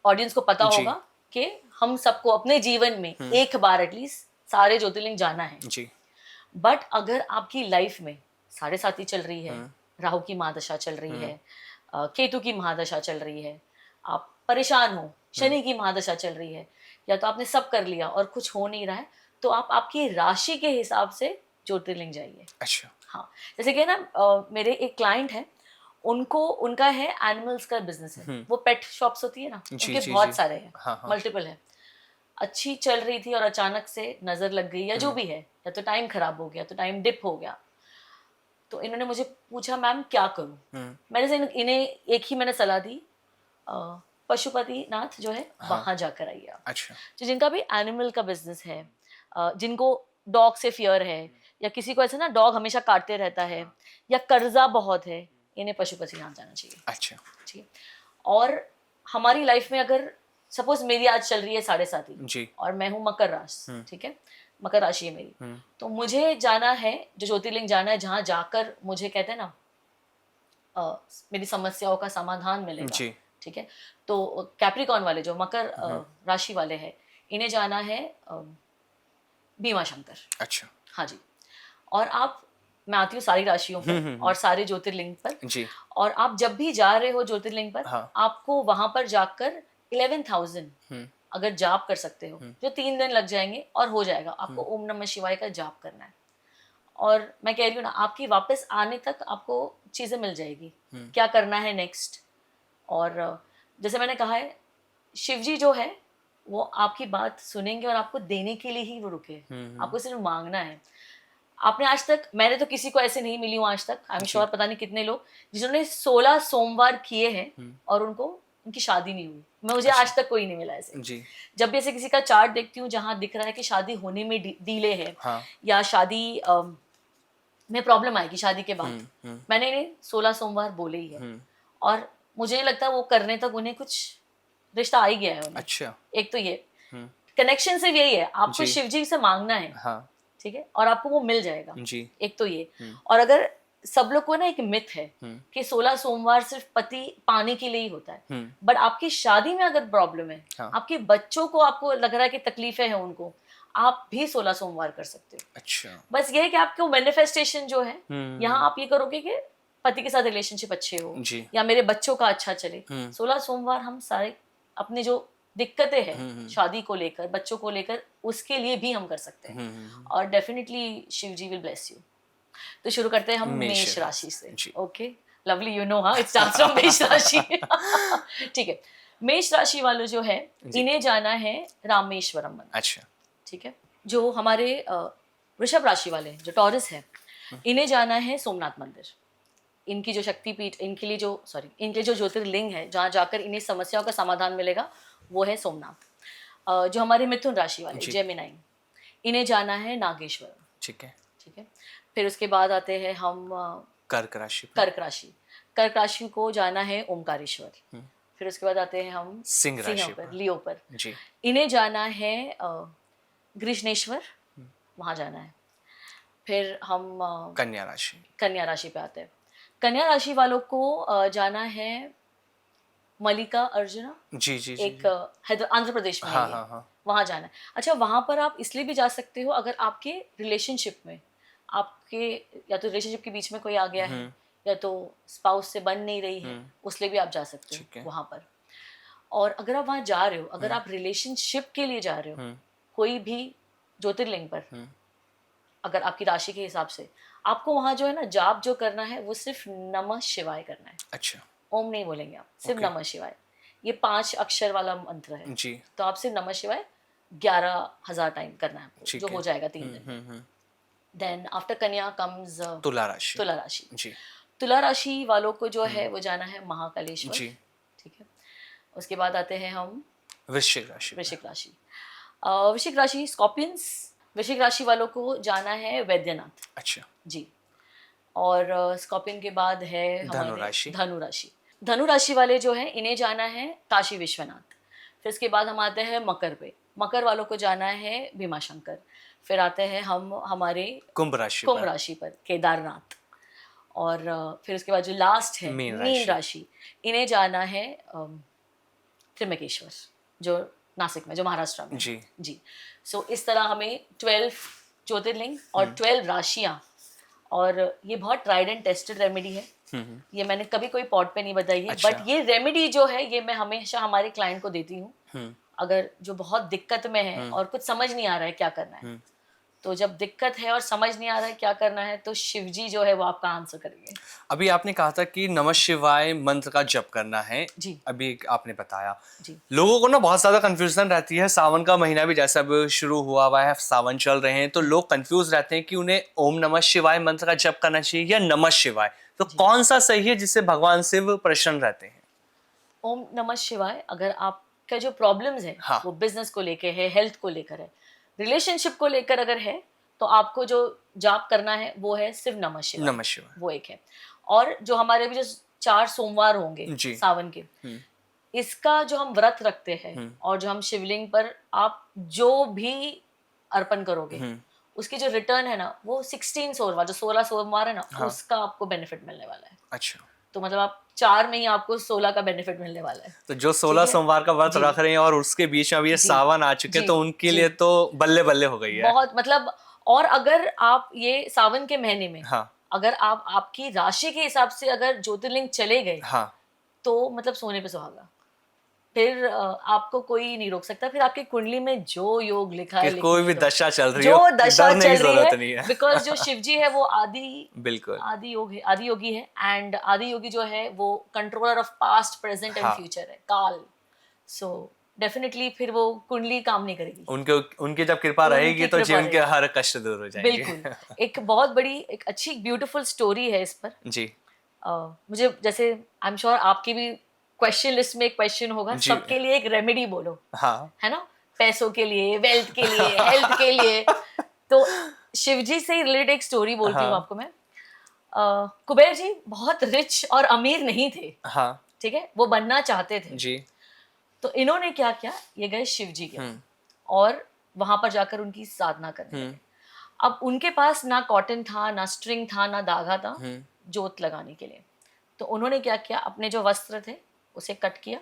ऑडियंस को पता जी। होगा कि हम सबको अपने जीवन में एक बार एटलीस्ट सारे ज्योतिर्लिंग जाना है। जी। बट अगर आपकी लाइफ में साढ़े साथी चल रही है, राहु की महादशा चल रही है, केतु की महादशा चल रही है, आप परेशान हो, शनि की महादशा चल रही है, या तो आपने सब कर लिया और कुछ हो नहीं रहा है, तो आप आपकी राशि के हिसाब से ज्योतिर्लिंग जाइए। अच्छा। हाँ, जैसे कि ना मेरे एक क्लाइंट है, उनको उनका है एनिमल्स का बिजनेस है, वो पेट शॉप्स होती है ना, उनके बहुत सारे हैं। हाँ, हाँ। मल्टीपल है। अच्छी चल रही थी और अचानक से नजर लग गई या जो भी है, या तो टाइम खराब हो गया, तो टाइम डिप हो गया, तो इन्होंने मुझे पूछा मैम क्या करूं। मैंने से इन्हें एक ही मैंने सलाह दी, पशुपति नाथ जो है वहां जाकर आइए आप। अच्छा। जो जिनका भी एनिमल का बिजनेस है, जिनको डॉग से फियर है, या किसी को ऐसा ना डॉग हमेशा काटते रहता है, या कर्जा बहुत है, इन्हें पशुपति नाथ जाना चाहिए। अच्छा। ठीक है। और हमारी लाइफ में अगर सपोज मेरी आज चल रही है साढ़े साथी जी। और मैं हूँ मकर राशि, ठीक है, मकर राशि है मेरी, तो मुझे जाना है जो ज्योतिर्लिंग जाना है, जहाँ जाकर मुझे कहते हैं ना मेरी समस्याओं का समाधान मिलेगा। जी। ठीक है। तो कैप्रिकॉन वाले जो मकर राशि वाले हैं, इन्हें जाना है भीमा शंकर। अच्छा। हाँ जी। और आप, मैं आती हूँ सारी राशियों पर और सारे ज्योतिर्लिंग पर जी। और आप जब भी जा रहे हो ज्योतिर्लिंग पर, हाँ। आपको वहां पर जाकर 11,000 अगर जाप कर सकते हो, जो 3 दिन लग जाएंगे और हो जाएगा, आपको ओम नमः शिवाय का जाप करना है। और मैं कह रही हूँ ना, आपकी वापस आने तक आपको चीजें मिल जाएगी, क्या करना है नेक्स्ट। और जैसे मैंने कहा है, शिव जी जो है वो आपकी बात सुनेंगे और आपको देने के लिए ही वो रुके। आपको सिर्फ मांगना है। आपने आज तक, मैंने तो किसी को ऐसे नहीं मिली हूँ आज तक, आई एम श्योर पता नहीं कितने लोग जिन्होंने 16 सोमवार किए हैं और उनकी शादी नहीं हुई। मुझे आज तक कोई नहीं मिला ऐसे। जी। जब भी ऐसे किसी का चार्ट देखती हूँ जहाँ दिख रहा है कि शादी होने में डीले है, हाँ। या शादी में प्रॉब्लम आएगी शादी के बाद, मैंने इन्हें 16 सोमवार बोले ही है, और मुझे नहीं लगता वो करने तक उन्हें कुछ रिश्ता आ ही गया है उन्हें। अच्छा। एक तो ये कनेक्शन सिर्फ यही है, आपको जी। शिव जी से मांगना है, हाँ ठीक है, और आपको वो मिल जाएगा। जी। एक तो ये, और अगर सब लोग को ना एक मिथ है कि 16 सोमवार सिर्फ पति पाने के लिए ही होता है, बट आपकी शादी में अगर प्रॉब्लम है, हाँ। आपके बच्चों को आपको लग रहा है कि तकलीफें हैं उनको, आप भी 16 सोमवार कर सकते हो। अच्छा। बस ये है कि आपको मैनिफेस्टेशन जो है, यहाँ आप ये करोगे कि पति के साथ रिलेशनशिप अच्छे हो जी। या मेरे बच्चों का अच्छा चले। 16 सोमवार हम सारे अपने जो दिक्कतें हैं शादी को लेकर, बच्चों को लेकर, उसके लिए भी हम कर सकते हैं, और definitely Shiv ji will bless you. तो शुरू करते हैं हम मेष राशि से। ओके, लवली, यू नो, हाँ, इट स्टार्ट्स फ्रॉम मेष राशि। ठीक है, मेष राशि वालों जो है, इन्हें जाना है रामेश्वरम मंदिर। अच्छा। ठीक है, जो हमारे वृषभ राशि वाले जो टॉरस है, इन्हें जाना है सोमनाथ मंदिर। इनकी जो शक्तिपीठ, इनके लिए जो ज्योतिर्लिंग है जहाँ जाकर इन्हें समस्याओं का समाधान मिलेगा, वो है सोमनाथ। जो हमारे मिथुन राशि वाले जेमिनाई, इन्हें जाना है नागेश्वरम। ठीक है। ठीक है, फिर उसके बाद आते हैं हम कर्क राशि। कर्क राशि को जाना है ओमकारेश्वर। फिर उसके बाद आते हैं हम सिंह राशि पर, लियो पर। जी। इन्हें जाना है ग्रीष्णेश्वर, वहाँ जाना है। फिर हम कन्या राशि पे आते हैं। कन्या राशि वालों को जाना है मल्लिका अर्जुना। जी जी जी। एक आंध्र प्रदेश में है, वहाँ जाना है। अच्छा, वहाँ पर आप इसलिए भी जा सकते हो अगर आपके रिलेशनशिप में, आपके या तो रिलेशनशिप के बीच में कोई आ गया है, या तो स्पाउस से बन नहीं रही है, उसलिए भी आप जा सकते हो वहाँ पर। और अगर आप वहाँ जा रहे हो, अगर आप रिलेशनशिप के लिए जा रहे हो, कोई भी ज्योतिर्लिंग पर, अगर आपकी राशि के हिसाब से, आपको वहाँ जो है ना, जाप जो करना है वो सिर्फ नमः शिवाय करना है। अच्छा। ओम नहीं बोलेंगे आप, सिर्फ नमः शिवाय। ये 5 अक्षर वाला मंत्र है जी। तो आप सिर्फ नमः शिवाय 11,000 टाइम करना है आपको, जो हो जाएगा 3 दिन। देन आफ्टर कन्या कम्स तुला राशि। जी। तुला राशि वालों को जो है वो जाना है महाकालेश्वर। जी। ठीक है, उसके बाद आते हैं हम वृश्चिक राशि स्कॉर्पियंस। वृश्चिक राशि वालों को जाना है वैद्यनाथ। अच्छा जी। और स्कॉर्पियन के बाद है धनु राशि वाले जो है, इन्हें जाना है काशी विश्वनाथ। फिर इसके बाद हम आते हैं मकर पे। मकर वालों को जाना है भीमाशंकर। फिर आते हैं हम हमारे कुंभ राशि पर केदारनाथ। और फिर उसके बाद जो लास्ट है मीन राशि, इन्हें जाना है त्र्यंबकेश्वर, जो नासिक में, जो महाराष्ट्र में। जी। सो इस तरह हमें 12 ज्योतिर्लिंग और 12 राशियां, और ये बहुत ट्राइड एंड टेस्टेड रेमेडी है। ये मैंने कभी कोई पॉट पे नहीं बताई है। अच्छा। बट ये रेमेडी जो है, ये मैं हमेशा हमारे क्लाइंट को देती हूँ। अगर जो बहुत दिक्कत में है और कुछ समझ नहीं आ रहा है क्या करना है, तो जब दिक्कत है और समझ नहीं आ रहा है क्या करना है, तो शिवजी जो है वो आपका आंसर करेंगे। अभी आपने कहा था कि नमः शिवाय मंत्र का जप करना है जी। अभी आपने बताया जी। लोगों को ना बहुत ज्यादा कंफ्यूजन रहती है। सावन का महीना भी जैसा अब शुरू हुआ है, सावन चल रहे हैं, तो लोग कंफ्यूज रहते हैं कि उन्हें ओम नमः शिवाय मंत्र का जप करना चाहिए या नमः शिवाय। तो कौन सा सही है जिससे भगवान शिव प्रसन्न रहते हैं? ओम नमः शिवाय अगर आपका जो प्रॉब्लम्स है, हाँ। वो बिजनेस को लेकर है, हेल्थ को लेकर है, रिलेशनशिप को लेकर अगर है, तो आपको जो जाप करना है वो है सिर्फ नमः शिवाय, वो एक है। और जो हमारे भी जो 4 सोमवार होंगे सावन के, इसका जो हम व्रत रखते हैं और जो हम शिवलिंग पर आप जो भी अर्पण करोगे, उसकी जो रिटर्न है ना, वो 16 सोमवार, जो 16 सोमवार है ना, हाँ। उसका आपको बेनिफिट मिलने वाला है। अच्छा। तो मतलब आप 4 में ही आपको 16 का बेनिफिट मिलने वाला है। तो जो 16 सोमवार का व्रत रख रहे हैं और उसके बीच में अभी ये सावन आ चुके हैं, तो उनके लिए तो बल्ले बल्ले हो गई है बहुत, मतलब। और अगर आप ये सावन के महीने में, हाँ। अगर आप आपकी राशि के हिसाब से अगर ज्योतिर्लिंग चले गए, हाँ। तो मतलब सोने पे सुहागा, फिर आपको कोई नहीं रोक सकता। फिर आपकी कुंडली में जो योग लिखा है, कोई भी दशा चल रही है, जो दशा चल रही है, बिकॉज जो शिवजी है वो बिल्कुल आदि योगी है। एंड आदि योगी जो है वो controller of past, present and future है, काल। सो डेफिनेटली फिर वो कुंडली काम नहीं करेगी। उनकी जब कृपा रहेगी तो जीवन के हर कष्ट दूर हो जाएंगे। बिल्कुल। एक बहुत बड़ी, एक अच्छी ब्यूटीफुल स्टोरी है इस पर जी। मुझे जैसे आई एम श्योर आपकी भी क्वेश्चन लिस्ट में एक क्वेश्चन होगा, सबके लिए एक रेमेडी बोलो, हाँ। है ना, पैसों के लिए, वेल्थ के लिए, हेल्थ के लिए। तो शिवजी से रिलेटेड एक स्टोरी बोलती हूँ हाँ। आपको मैं। कुबेर जी बहुत रिच और अमीर नहीं थे, हाँ ठीक है, वो बनना चाहते थे। जी। तो इन्होंने क्या किया, ये गए शिवजी के हम्म और वहां पर जाकर उनकी साधना करने लगे। अब उनके पास ना कॉटन था, ना स्ट्रिंग था, ना धागा था जोत लगाने के लिए। तो उन्होंने क्या किया, अपने जो वस्त्र थे उसे कट किया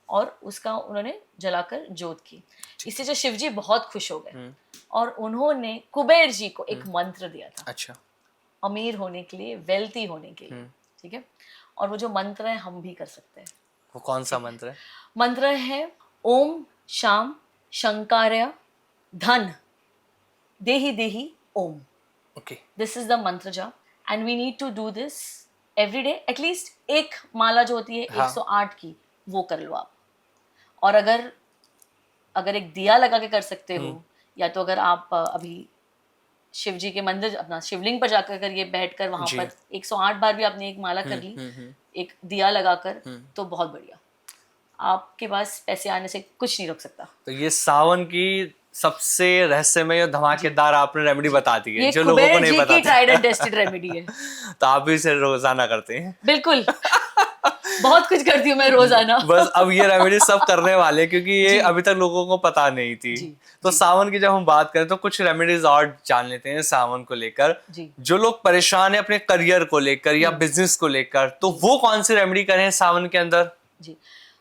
और उसका उन्होंने जलाकर जोत की। इससे जो शिवजी बहुत खुश हो गए और उन्होंने कुबेर जी को एक मंत्र दिया था। अच्छा। अमीर होने के लिए, वेल्थी होने के लिए, ठीक है। और वो जो मंत्र है हम भी कर सकते हैं। वो कौन सा मंत्र है? मंत्र है ओम शाम शंकार्य धन देहि देहि ओम। Okay. This is the mantra jaap and we need to do this every day. At least एक माला जो होती है हाँ। 108 की, वो कर लो आप। और अगर एक दिया लगा के कर सकते हो, या तो अगर आप अभी शिव जी के मंदिर अपना शिवलिंग पर जाकर करिए, बैठकर वहां जी। पर 108 बार भी आपने एक माला कर ली, एक दिया लगाकर, तो बहुत बढ़िया। आपके पास पैसे आने से कुछ नहीं रोक सकता। तो ये सावन की सबसे रहस्यमय और धमाकेदार आपने रेमेडी बता दी है, ये जो लोगों को कुबेर नहीं जी पता की था। ट्राइड एंड टेस्टेड रेमेडी है। तो आप भी इसे रोजाना करते हैं? बिल्कुल। बहुत कुछ करती हूँ मैं रोजाना। बस अब ये रेमेडी सब करने वाले, क्योंकि ये जी। अभी तक लोगों को पता नहीं थी। जी, तो जी। सावन की जब हम बात करें तो कुछ रेमेडीज और जान लेते हैं सावन को लेकर। जी। जो लोग परेशान है अपने करियर को लेकर या बिजनेस को लेकर, तो वो कौन सी रेमेडी करें सावन के अंदर? जी,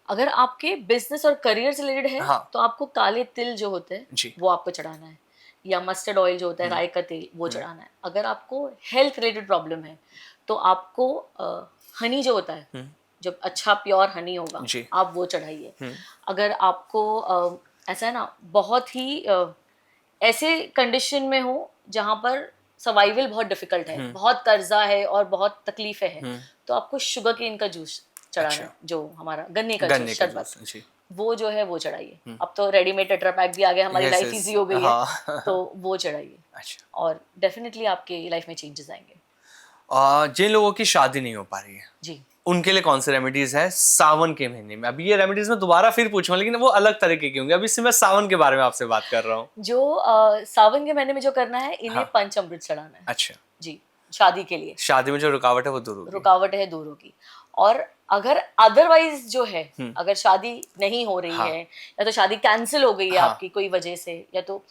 अगर आपके बिजनेस और करियर से रिलेटेड है, हाँ। तो आपको काले तिल जो होते हैं जी। वो आपको चढ़ाना है, या मस्टर्ड ऑयल जो होता है, राई का तेल, वो चढ़ाना है। अगर आपको हेल्थ रिलेटेड प्रॉब्लम है तो आपको हनी जो होता है, जब अच्छा प्योर हनी होगा, जी। आप वो चढ़ाइए। अगर आपको ऐसा है ना, बहुत ही ऐसे कंडीशन में हो जहाँ पर सर्वाइवल बहुत डिफिकल्ट है, बहुत कर्जा है और बहुत तकलीफें हैं, तो आपको शुगर केन का जूस चढ़ाना अच्छा। है, जो हमारा गन्ने का गन्ने जूस, का शरबत, जूस। जी। वो जो है वो चढ़ाइए। अब तो रेडीमेड टेट्रा पैक भी आ गया, हमारी Yes, लाइफ yes. इजी हो गई हाँ। है, तो वो चढ़ाइए अच्छा। और डेफिनेटली आपके लाइफ में चेंजेस आएंगे। जिन लोगों की शादी नहीं हो पा रही है, जी, उनके लिए कौन सी रेमेडीज है सावन के महीने में? अभी ये रेमेडीज मैं दोबारा फिर पूछूंगा, लेकिन वो अलग तरीके की होंगी। अभी सिर्फ मैं सावन के बारे में आपसे बात कर रहा हूँ। जो सावन के महीने में जो करना है, इन्हें हाँ। पंचामृत चढ़ाना है। अच्छा। जी, शादी के लिए शादी में जो रुकावट है वो दूर होगी। रुकावट है दूर होगी। और अगर अदरवाइज जो है, अगर शादी नहीं हो रही हाँ। है, या तो शादी कैंसिल हो गई है हाँ। आपकी कोई वजह से, या तो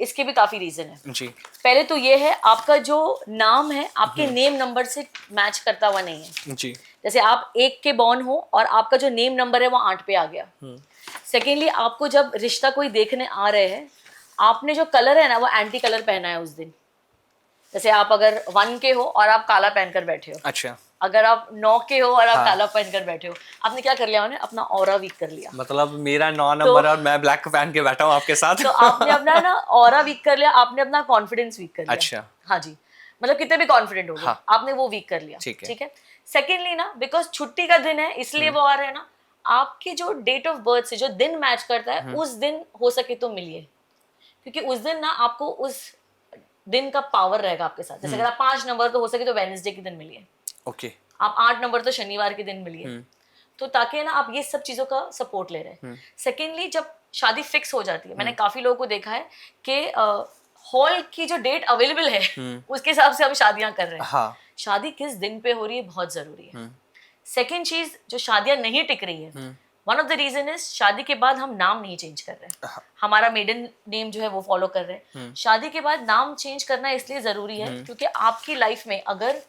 इसके भी काफी रीजन है। जी। पहले तो ये है, आपका जो नाम है आपके नेम नंबर से मैच करता हुआ नहीं है। जी। जैसे आप 1 के बॉर्न हो और आपका जो नेम नंबर है वो 8 पे आ गया। सेकेंडली, आपको जब रिश्ता कोई देखने आ रहे हैं, आपने जो कलर है ना वो एंटी कलर पहना है उस दिन। जैसे आप अगर 1 के हो और आप काला पहनकर बैठे हो, अच्छा। अगर आप 9 के हो और आप हाँ। काला पहनकर बैठे हो, आपने क्या कर लिया, उन्हें अपना ऑरा वीक कर लिया। मतलब मेरा 9 नंबर है और मैं ब्लैक पहन के बैठा हूँ आपके साथ। तो आपने अपना ना ऑरा वीक कर लिया, आपने अपना कॉन्फिडेंस वीक कर लिया। अच्छा। हाँ जी, मतलब कितने भी कॉन्फिडेंट हो गए, हाँ। आपने वो वीक कर लिया। ठीक है। ठीक है। सेकेंडली ना, बिकॉज छुट्टी का दिन है इसलिए वो आ रहे हैं ना, आपकी जो डेट ऑफ बर्थ से जो दिन मैच करता है, उस दिन हो सके तो मिलिए, क्योंकि उस दिन ना आपको उस दिन का पावर रहेगा आपके साथ। जैसे अगर आप 5 नंबर, तो हो सके तो वेडनेसडे के दिन मिलिए। ओके। आप 8 नंबर तो शनिवार के दिन मिलिए, तो ताकि ना आप ये सब चीजों का सपोर्ट ले रहे हैं। सेकेंडली, जब शादी फिक्स हो जाती है, मैंने काफी लोगों को देखा है कि हॉल की जो डेट अवेलेबल है उसके हिसाब से हम शादियां कर रहे हैं। हाँ। शादी किस दिन पे हो रही है बहुत जरूरी है। सेकेंड चीज, जो शादियां नहीं टिक रही है, one of the reason is शादी के बाद हम नाम नहीं चेंज कर रहे हैं, हमारा मेडन नेम जो है वो फॉलो कर रहे हैं। शादी के बाद नाम चेंज करना इसलिए जरूरी है क्योंकि आपकी लाइफ में अगर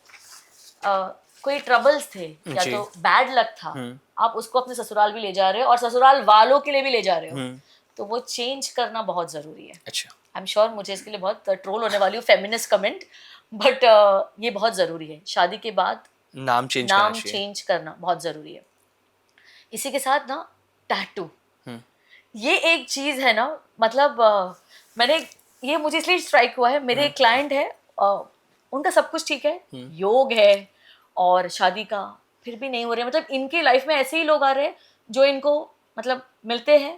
कोई ट्रबल्स थे या तो बैड लक था, आप उसको अपने ससुराल भी ले जा रहे हो और ससुराल वालों के लिए भी ले जा रहे हो, तो वो चेंज करना बहुत जरूरी है। अच्छा। आई एम श्योर मुझे इसके लिए बहुत ट्रोल होने वाली हूँ, फेमिनिस्ट कमेंट, बट ये बहुत जरूरी है। शादी के बाद नाम चेंज करना बहुत जरूरी है। इसी के साथ ना टैटू, ये एक चीज है ना, मतलब ये मुझे इसलिए स्ट्राइक हुआ है। मेरे एक क्लाइंट है, उनका सब कुछ ठीक है, योग है और शादी का फिर भी नहीं हो रहा है। मतलब इनकी लाइफ में ऐसे ही लोग आ रहे हैं जो इनको मतलब मिलते हैं,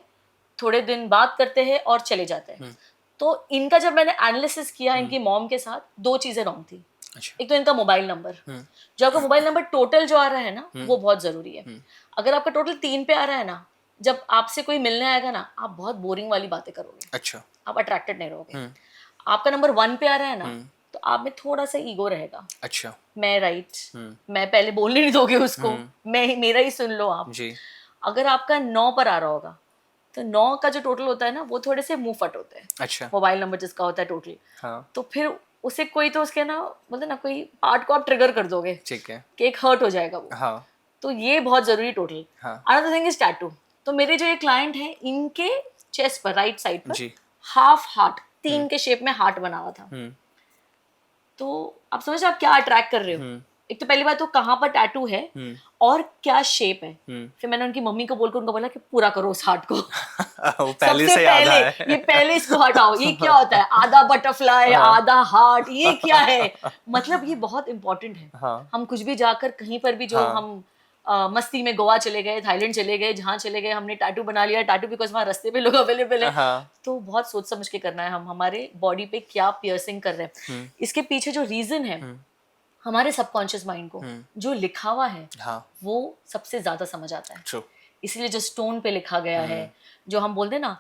थोड़े दिन बात करते हैं और चले जाते हैं। तो इनका जब मैंने एनालिसिस किया इनकी मॉम के साथ, 2 चीजें रॉन्ग थी। अच्छा। एक तो इनका मोबाइल नंबर, जो आपका मोबाइल नंबर टोटल जो आ रहा है ना, वो बहुत जरूरी है। अगर आपका टोटल 3 पे आ रहा है ना, जब आपसे कोई मिलने आएगा ना, आप बहुत बोरिंग वाली बातें करोगे। अच्छा। आप अट्रैक्टेड नहीं रहोगे। आपका नंबर 1 पे आ रहा है ना, तो आप में थोड़ा सा ईगो रहेगा। अच्छा। मैं राइट, मैं पहले बोलने नहीं दोगे उसको, मैं मेरा ही सुन लो आप। जी। अगर आपका 9 पर आ रहा होगा, तो 9 का जो टोटल होता है ना, वो थोड़े से मुंह फट होते हैं। अच्छा। मोबाइल नंबर जिसका होता है टोटल, हाँ। तो फिर उसे कोई तो उसके ना, बोलते ना, कोई पार्ट को आप ट्रिगर कर दोगे ठीक है। कि एक हर्ट हो जाएगा वो। हाँ। तो ये बहुत जरूरी टोटल। हाँ। Another thing is tattoo. तो मेरे जो ये क्लाइंट है, इनके चेस्ट पर, राइट साइड पर, जी। हाफ हार्ट, 3 के शेप में हार्ट बना हुआ था। तो आप समझ आप क्या अट्रैक्ट कर रहे हो। एक तो पहली बात तो कहाँ पर टैटू है और क्या शेप है। फिर मैंने उनकी मम्मी को बोलकर उनको बोला कि पूरा करो उस हार्ट को। वो पहले सबसे से याद पहले है। ये पहले इसको हटाओ। ये क्या होता है, आधा बटरफ्लाई, आधा हार्ट, ये क्या है। मतलब ये बहुत इंपॉर्टेंट है। हाँ। हम कुछ भी जाकर कहीं पर भी, जो हम मस्ती में गोवा चले गए, थाईलैंड चले गए, जहाँ चले गए, हमने टैटू बना लिया। टैटू बिकॉज वहाँ रास्ते पे लोग अवेलेबल है। हाँ। तो बहुत सोच समझ के करना है हम हमारे बॉडी पे क्या पियर्सिंग कर रहे हैं। इसके पीछे जो रीजन है, हमारे सबकॉन्शियस माइंड को जो लिखा हुआ है, हाँ। वो सबसे ज्यादा समझ आता है। True. इसलिए जो स्टोन पे लिखा गया है, जो हम बोलते हैं ना,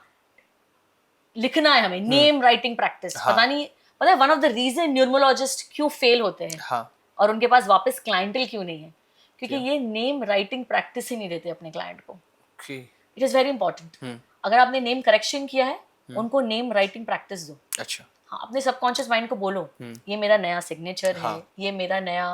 लिखना है हमें, नेम राइटिंग प्रैक्टिस। हाँ। पता है one of the reason neurologist क्यों फेल होते हैं हाँ। और उनके पास वापस क्लाइंटल क्यों नहीं है, क्योंकि क्यों? ये नेम राइटिंग प्रैक्टिस ही नहीं देते अपने क्लाइंट को। Okay. It is very important. अगर आपने नेम करेक्शन किया है, उनको नेम राइटिंग प्रैक्टिस दो। अच्छा। हाँ, अपने सबकॉन्शियस माइंड को बोलो, ये मेरा नया सिग्नेचर है, ये मेरा नया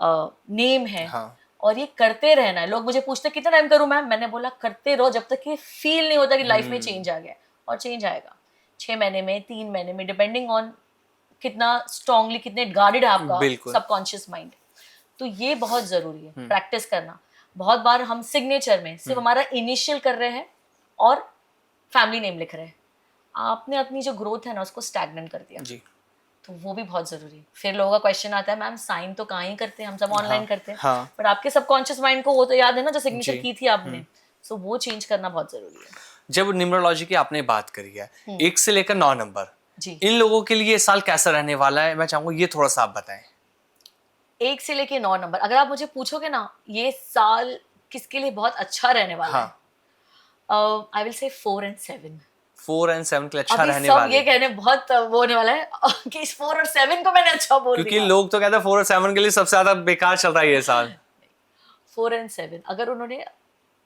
नेम है। हाँ। और ये करते रहना है। लोग मुझे पूछते कितना टाइम करूं मैम, मैंने बोला करते रहो जब तक ये फील नहीं होता कि लाइफ में चेंज आ गया। और चेंज आएगा 6 महीने में, 3 महीने में, डिपेंडिंग ऑन कितना स्ट्रांगली, कितने गार्डेड है आपका बिल्कुल। Subconscious mind. तो ये बहुत जरूरी है प्रैक्टिस करना। बहुत बार हम सिग्नेचर में सिर्फ हमारा इनिशियल कर रहे हैं और फैमिली नेम लिख रहे हैं। आपने अपनी जो ग्रोथ है ना, उसको स्टैग्नेंट कर दिया। जी। तो वो भी बहुत जरूरी है। फिर लोगों का क्वेश्चन आता है, मैम साइन तो कहाँ ही करते हैं, हम सब ऑनलाइन करते हैं। हाँ। बट आपके सबकॉन्शियस माइंड को वो तो याद है ना, जो सिग्नेचर जी। की थी आपने। सो वो चेंज करना बहुत जरूरी है। जब न्यूमरोलॉजी की आपने बात करी है, 1 से लेकर 9 नंबर, जी। इन लोगों के लिए ये साल कैसा रहने वाला है, मैं चाहूंगा ये थोड़ा सा आप बताएं। 1 से लेके 9 नंबर, अगर आप मुझे पूछोगे ना ये साल किसके लिए बहुत अच्छा रहने वाला है, I will say 4 and 7। 4 and 7 के लिए अच्छा अभी रहने सब वाले ये कहने बहुत वो होने वाला है कि इस 4 और 7 को मैंने अच्छा बोल क्योंकि दिया। लोग तो कहते हैं 4 और 7 के लिए सबसे ज्यादा बेकार चल रहा है ये साल। 4 and 7 अगर उन्होंने,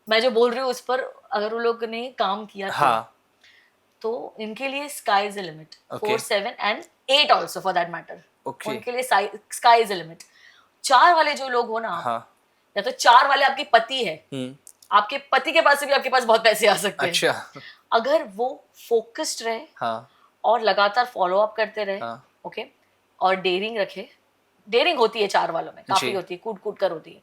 मैं जो बोल रही हूँ उस पर अगर उन लोग ने काम किया हाँ। तो इनके लिए sky is the limit. Okay. 4, 7 and 8 also for that matter. Okay. उनके लिए स्काई इज द लिमिट। 4 वाले जो लोग हो ना, हाँ। या तो 4 वाले आपके पति है, आपके पति के पास से भी आपके पास बहुत पैसे आ सकते हैं। अच्छा। अगर वो फोकस्ड रहे हाँ। और लगातार फॉलो अप करते रहे, हाँ। ओके, और डेयरिंग रखे। डेयरिंग होती है 4 वालों में, काफी जी। होती है, कूट कूट कर होती है।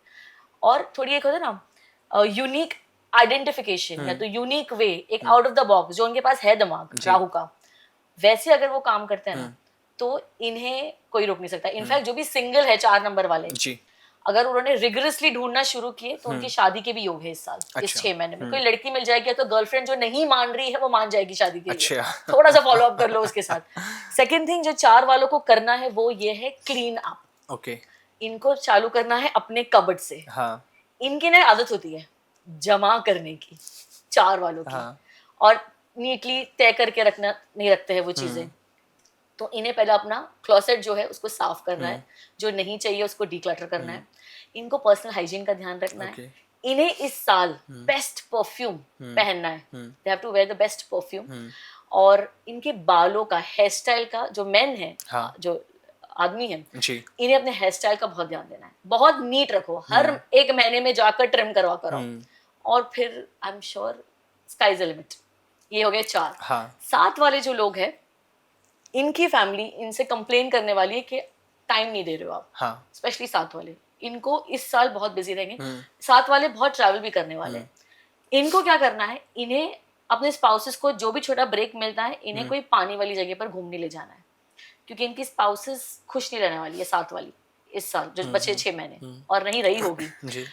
और थोड़ी एक होता है ना यूनिक आइडेंटिफिकेशन, या तो यूनिक वे, एक आउट ऑफ द बॉक्स जो उनके पास है दिमाग राहु का, वैसे अगर वो काम करते हैं ना, तो इन्हें कोई रोक नहीं सकता। इनफैक्ट जो भी सिंगल है 4 नंबर वाले जी। अगर उन्होंने रिगरसली ढूंढना शुरू किए तो उनकी शादी के भी योग है इस साल। इस 6 महीने में कोई लड़की मिल जाएगी, तो गर्लफ्रेंड जो नहीं मान रही है वो मान जाएगी शादी के लिए। अच्छा। थोड़ा सा फॉलो अप कर लो उसके साथ। सेकंड थिंग जो 4 वालों को करना है वो ये है क्लीन अप। ओके। इनको चालू करना है अपने कबर्ड से। हाँ। इनकी ना आदत होती है जमा करने की, 4 वालों की। हाँ। और नीटली तय करके रखना नहीं रखते हैं वो चीजें। तो इन्हें पहले अपना क्लोसेट जो है उसको साफ करना है, जो नहीं चाहिए उसको डिक्लटर करना है। इनको पर्सनल हाइजीन का ध्यान रखना है। इन्हें इस साल बेस्ट परफ्यूम पहनना है। They have to wear the best perfume. और इनके बालों का, हेयर स्टाइल का, जो मेन है, जो आदमी है, इन्हें अपने हेयर स्टाइल का बहुत ध्यान देना है। बहुत नीट रखो, हर 1 महीने में जाकर ट्रिम करवा करो। और फिर I am sure sky is the limit. ये हो गए 4। 7 वाले जो लोग हैं, इनकी फैमिली इनसे कंप्लेन करने वाली है कि टाइम नहीं दे रहे हो आप। स्पेशली 7 वाले, इनको इस साल बहुत बिजी रहेंगे। 7 वाले बहुत ट्रैवल भी करने वाले हैं। इनको क्या करना है, इन्हें अपने स्पाउसेस को जो भी छोटा ब्रेक मिलता है, इन्हें कोई पानी वाली जगह पर घूमने ले जाना है। क्योंकि इनकी स्पाउसेस खुश नहीं रहने वाली है 7 वाली इस साल, जो बचे 6 महीने, और नहीं रही होगी।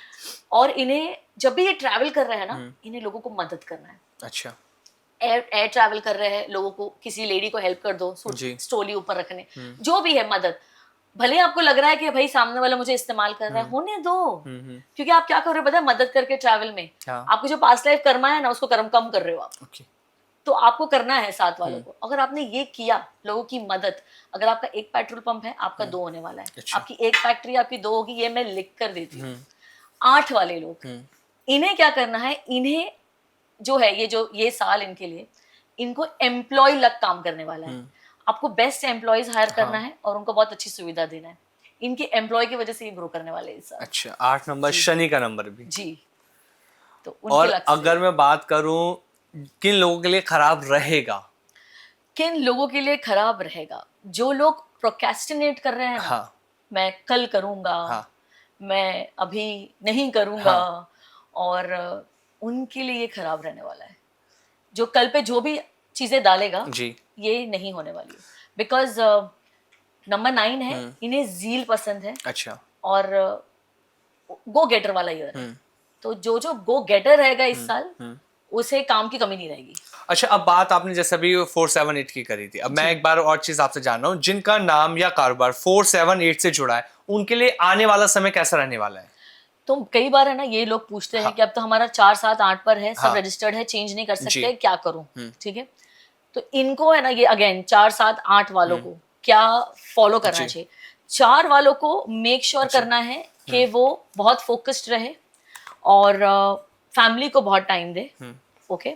और इन्हें जब भी ये ट्रैवल कर रहे हैं ना, इन्हें लोगों को मदद करना है। अच्छा। एयर ट्रैवल कर रहे हैं, लोगों को, किसी लेडी को हेल्प कर दो, स्टोली ऊपर रखने, जो भी है मदद। भले आपको लग रहा है कि भाई सामने वाला मुझे इस्तेमाल कर रहा है, होने दो। क्योंकि आप क्या कर रहे हो पता है, मदद करके ट्रैवल में आपको जो पास्ट लाइफ कर्मा है ना, उसको कर्म कम कर रहे हो आप। तो आपको करना है 7 वालों को। अगर आपने ये किया, लोगों की मदद, अगर आपका एक पेट्रोल पंप है, आपका 2 होने वाला है। अच्छा। आपकी एक फैक्ट्री, आपकी 2 होगी, ये मैं लिख कर देती हूँ। 8 वाले लोग, इन्हें क्या करना है, इन्हें जो है ये साल इनके लिए, इनको एम्प्लॉय लग काम करने वाला है। आपको बेस्ट एम्प्लॉयज हायर करना है और उनको बहुत अच्छी सुविधा देना है। इनके एम्प्लॉय की वजह से ये ग्रो करने वाले हैं इस साल। अच्छा, 8 नंबर शनि का नंबर भी जी। तो उनके और लक से अगर मैं बात करूं किन लोगों के लिए खराब रहेगा, किन लोगों के लिए खराब रहेगा, जो लोग प्रोक्रेस्टिनेट कर रहे हैं ना, हाँ मैं कल करूंगा, हाँ मैं अभी नहीं करूंगा, हाँ। और उनके लिए ये खराब रहने वाला है। जो कल पे जो भी चीजें डालेगा, जी ये नहीं होने वाली है। बिकॉज नंबर 9 है, इन्हें जील पसंद है अच्छा। और गो गेटर वाला ईयर है। तो जो जो गो गेटर रहेगा इस साल, उसे काम की कमी नहीं रहेगी। अच्छा, अब बात आपने जैसे अभी 478 की करी थी, अब मैं एक बार और चीज आपसे जान रहा हूँ, जिनका नाम या कारोबार 478 से जुड़ा है, उनके लिए आने वाला समय कैसा रहने वाला है? तो कई बार है ना, ये लोग पूछते हैं हाँ। कि अब तो हमारा 4 7 8 पर है, सब हाँ। रजिस्टर्ड है, चेंज नहीं कर जी। सकते, क्या करूं? ठीक है, तो इनको है ना, ये अगेन 4 7 8 वालों को क्या फॉलो करना जी। चाहिए? 4 वालों को मेक श्योर करना है कि वो बहुत फोकस्ड रहे और फैमिली को बहुत टाइम दे। ओके,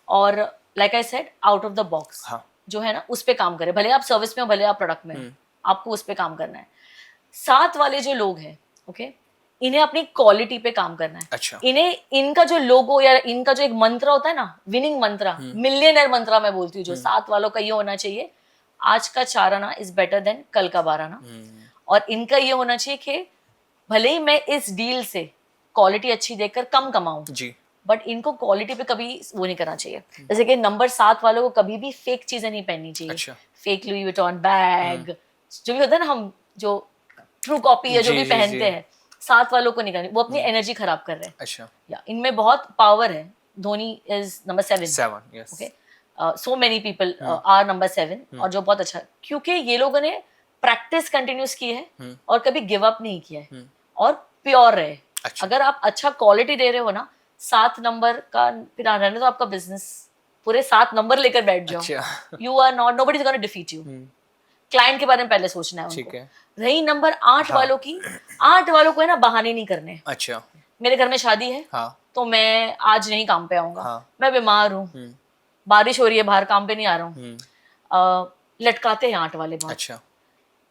और like I said, out of the box हाँ। जो है ना, उस पे काम करे। भले आप सर्विस में हो, भले आप प्रोडक्ट में हो, आपको उस पे काम करना है। 7 वाले जो लोग हैं, ओके, इन्हें अपनी क्वालिटी पे काम करना है। अच्छा। इन्हें इनका जो लोगो या इनका जो एक मंत्र होता है ना, विनिंग मंत्रा, मिलियनर मंत्रा मैं बोलती हूँ, जो 7 वालों का ये होना चाहिए, आज का 4 आना इज बेटर देन कल का 12 आना। और इनका ये होना चाहिए कि भले ही मैं इस डील से क्वालिटी अच्छी देकर कम कमाऊं, जी। बट इनको क्वालिटी पे कभी वो नहीं करना चाहिए। जैसे कि नंबर 7 वालों को कभी भी फेक चीजें नहीं पहननी चाहिए। अच्छा। फेक लुई विटॉन बैग जो भी होता है ना, हम जो ट्रू कॉपी या जो जी, भी जी, पहनते जी। हैं, 7 वालों को नहीं करनी, वो अपनी एनर्जी खराब कर रहे हैं। अच्छा। या इनमें बहुत पावर है। Dhoni is number 7। 7, yes. Okay, so many people are number 7, और जो बहुत अच्छा, क्योंकि ये लोगों ने प्रैक्टिस कंटिन्यूस की है और कभी गिव अप नहीं किया है और प्योर रहे। अच्छा। अगर आप अच्छा क्वालिटी दे रहे हो ना, 7 नंबर का फिर रहने दो, आपका बिजनेस पूरे 7 नंबर लेकर बैठ जाओ। अच्छा। You are not, nobody is gonna defeat you. Client के बारे में पहले सोचना है ठीक उनको। है। रही नंबर 8 हाँ। वालों की, 8 वालों को है ना बहाने नहीं करने। अच्छा। मेरे घर में शादी है, हाँ तो मैं आज नहीं काम पे आऊंगा, हाँ। मैं बीमार हूँ, बारिश हो रही है बाहर, काम पे नहीं आ रहा हूँ। लटकाते हैं 8 वाले बहुत। अच्छा।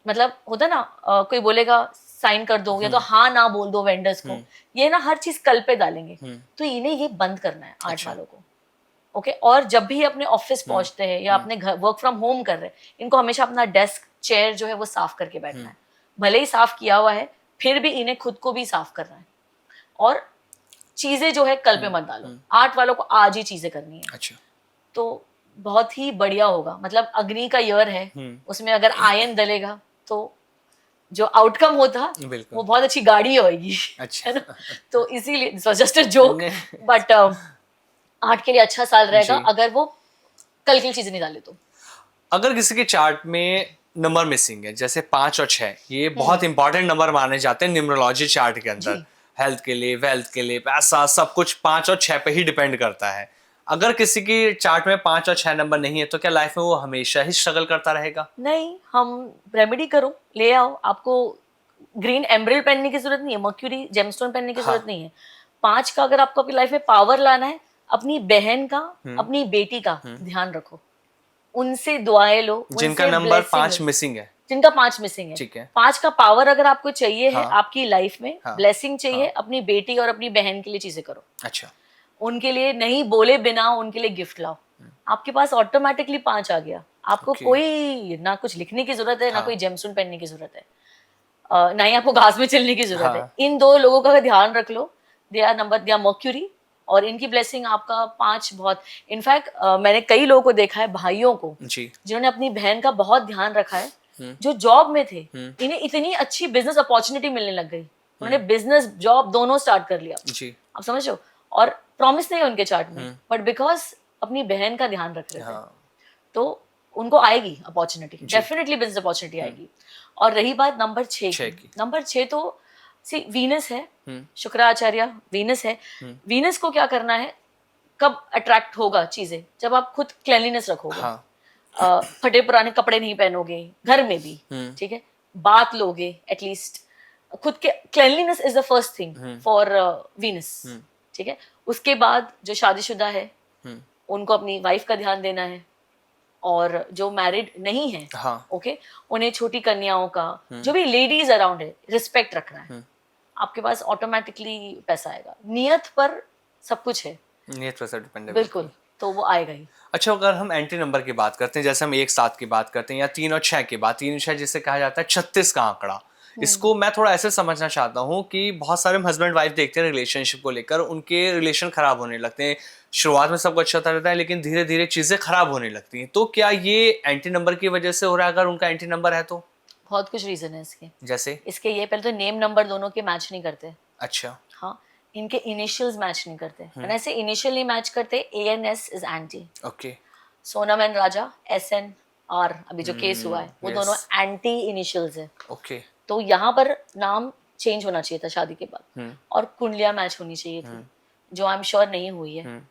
मतलब होता है ना, कोई बोलेगा साइन कर दो, या तो हाँ ना बोल दो वेंडर्स को, ये ना हर चीज कल पे डालेंगे। तो इन्हें ये बंद करना है 8 अच्छा। वालों को। ओके, और जब भी अपने ऑफिस पहुंचते हैं या अपने घर वर्क फ्रॉम होम कर रहे हैं, इनको हमेशा अपना डेस्क चेयर जो है वो साफ करके बैठना है। भले ही साफ किया हुआ है, फिर भी इन्हें खुद को भी साफ करना है। और चीजें जो है कल पे मत डालो। 8 वालों को आज ही चीजें करनी है। अच्छा। तो बहुत ही बढ़िया होगा। मतलब अग्नि का ईयर है, उसमें अगर आयन डलेगा तो जो आउटकम होता बिल्कुल। वो बहुत अच्छी गाड़ी होगी। अच्छा। है ना? तो इसीलिए जस्ट अ जोक, बट 8 के लिए अच्छा साल रहेगा जी। अगर वो कल की चीजें नहीं डाले तो। अगर किसी के चार्ट में नंबर मिसिंग है, जैसे 5 और 6, ये बहुत इंपॉर्टेंट नंबर माने जाते हैं न्यूमरोलॉजी चार्ट के अंदर। जी। हेल्थ के लिए, वेल्थ के लिए, पैसा, सब कुछ 5 और 6 पे ही डिपेंड करता है। अगर किसी की चार्ट में 5 और 6 नंबर नहीं है, तो क्या लाइफ में वो हमेशा ही स्ट्रगल करता रहेगा? नहीं, हम रेमेडी करो, ले आओ। आपको ग्रीन एम्ब्रिल पहनने की जरूरत नहीं है, मर्क्यूरी जेमस्टोन पहनने की जरूरत नहीं है। 5 का अगर आपको अपनी लाइफ में पावर लाना है, अपनी बहन का, अपनी बेटी का ध्यान रखो, उनसे दुआएं लो, जिनका उनसे नंबर blessing 5 लो। मिसिंग है। जिनका 5 मिसिंग है, ठीक है। 5 का पावर अगर आपको चाहिए है हाँ। आपकी लाइफ में, हाँ। ब्लेसिंग चाहिए, हाँ। अपनी बेटी और अपनी बहन के लिए चीजें करो। अच्छा। उनके लिए नहीं बोले बिना उनके लिए गिफ्ट लाओ। आपके पास ऑटोमेटिकली 5 आ गया। आपको Okay. कोई ना कुछ लिखने की जरूरत है, ना हाँ। कोई जेमस्टोन पहनने की जरूरत है, ना ही आपको घास में चलने की जरूरत हाँ। है। इन 2 लोगों का ध्यान रख लो। They are number, they are Mercury, और इनकी ब्लेसिंग आपका 5 बहुत। इनफैक्ट मैंने कई लोगों को देखा है, भाइयों को, जी। जिन्होंने अपनी बहन का बहुत ध्यान रखा है, जो जॉब में थे, इन्हें इतनी अच्छी बिजनेस अपॉर्चुनिटी मिलने लग गई, उन्होंने बिजनेस जॉब दोनों स्टार्ट कर लिया। जी। आप समझ लो। और प्रॉमिस नहीं है उनके चार्ट में, बट बिकॉज अपनी बहन का ध्यान रख रहे थे, हाँ। तो उनको आएगी अपॉर्चुनिटी, डेफिनेटली बिजनेस अपॉर्चुनिटी आएगी। और रही बात नंबर 6 की, नंबर 6 तो सी वीनस है, शुक्राचार्य वीनस है। वीनस को क्या करना है, कब अट्रैक्ट होगा चीजें, जब आप खुद क्लेanलीनेस रखोगे। हाँ फटे पुराने कपड़े नहीं पहनोगे घर में भी, ठीक है, बात लोगे एटलीस्ट, खुद के cleanliness is the first thing for Venus, ठीक है। उसके बाद जो शादीशुदा है उनको अपनी वाइफ का ध्यान देना है, और जो मैरिड नहीं है, हाँ ओके, उन्हें छोटी कन्याओं का, जो भी लेडीज अराउंड है, रिस्पेक्ट रखना है। आपके पास ऑटोमेटिकली पैसा आएगा, नियत पर सब कुछ है, नियत पर सब डिपेंड है। बिल्कुल, तो वो आएगा ही। अच्छा, अगर हम एंट्री नंबर की बात करते हैं, जैसे हम 1 7 की बात करते हैं या 3 और 6 की बात, 3 और 6 जिसे कहा जाता है 36 का आंकड़ा, इसको मैं थोड़ा ऐसे समझना चाहता हूँ कि बहुत सारे हस्बैंड वाइफ देखते हैं रिलेशनशिप को लेकर, उनके रिलेशन खराब होने लगते हैं। शुरुआत में सब कुछ अच्छा रहता है लेकिन धीरे धीरे चीजें खराब होने लगती हैं। तो क्या ये एंट्री नंबर की वजह से हो रहा है? अगर उनका एंट्री नंबर है तो बहुत कुछ रीजन है इसके। जैसे इसके ये पहले तो नेम नंबर दोनों के मैच नहीं करते। अच्छा, हाँ, इनके इनिशियल्स मैच नहीं करते। ऐसे इनिशियल नहीं मैच करते, ANS is anti. Okay, Sonam and Raja SNR, अभी जो केस हुआ है वो yes. दोनों एंटी इनिशियल्स है। ओके, तो यहाँ पर नाम चेंज होना चाहिए था शादी के बाद, और कुंडलियां मैच होनी चाहिए थी, जो आई एम श्योर नहीं हुई है।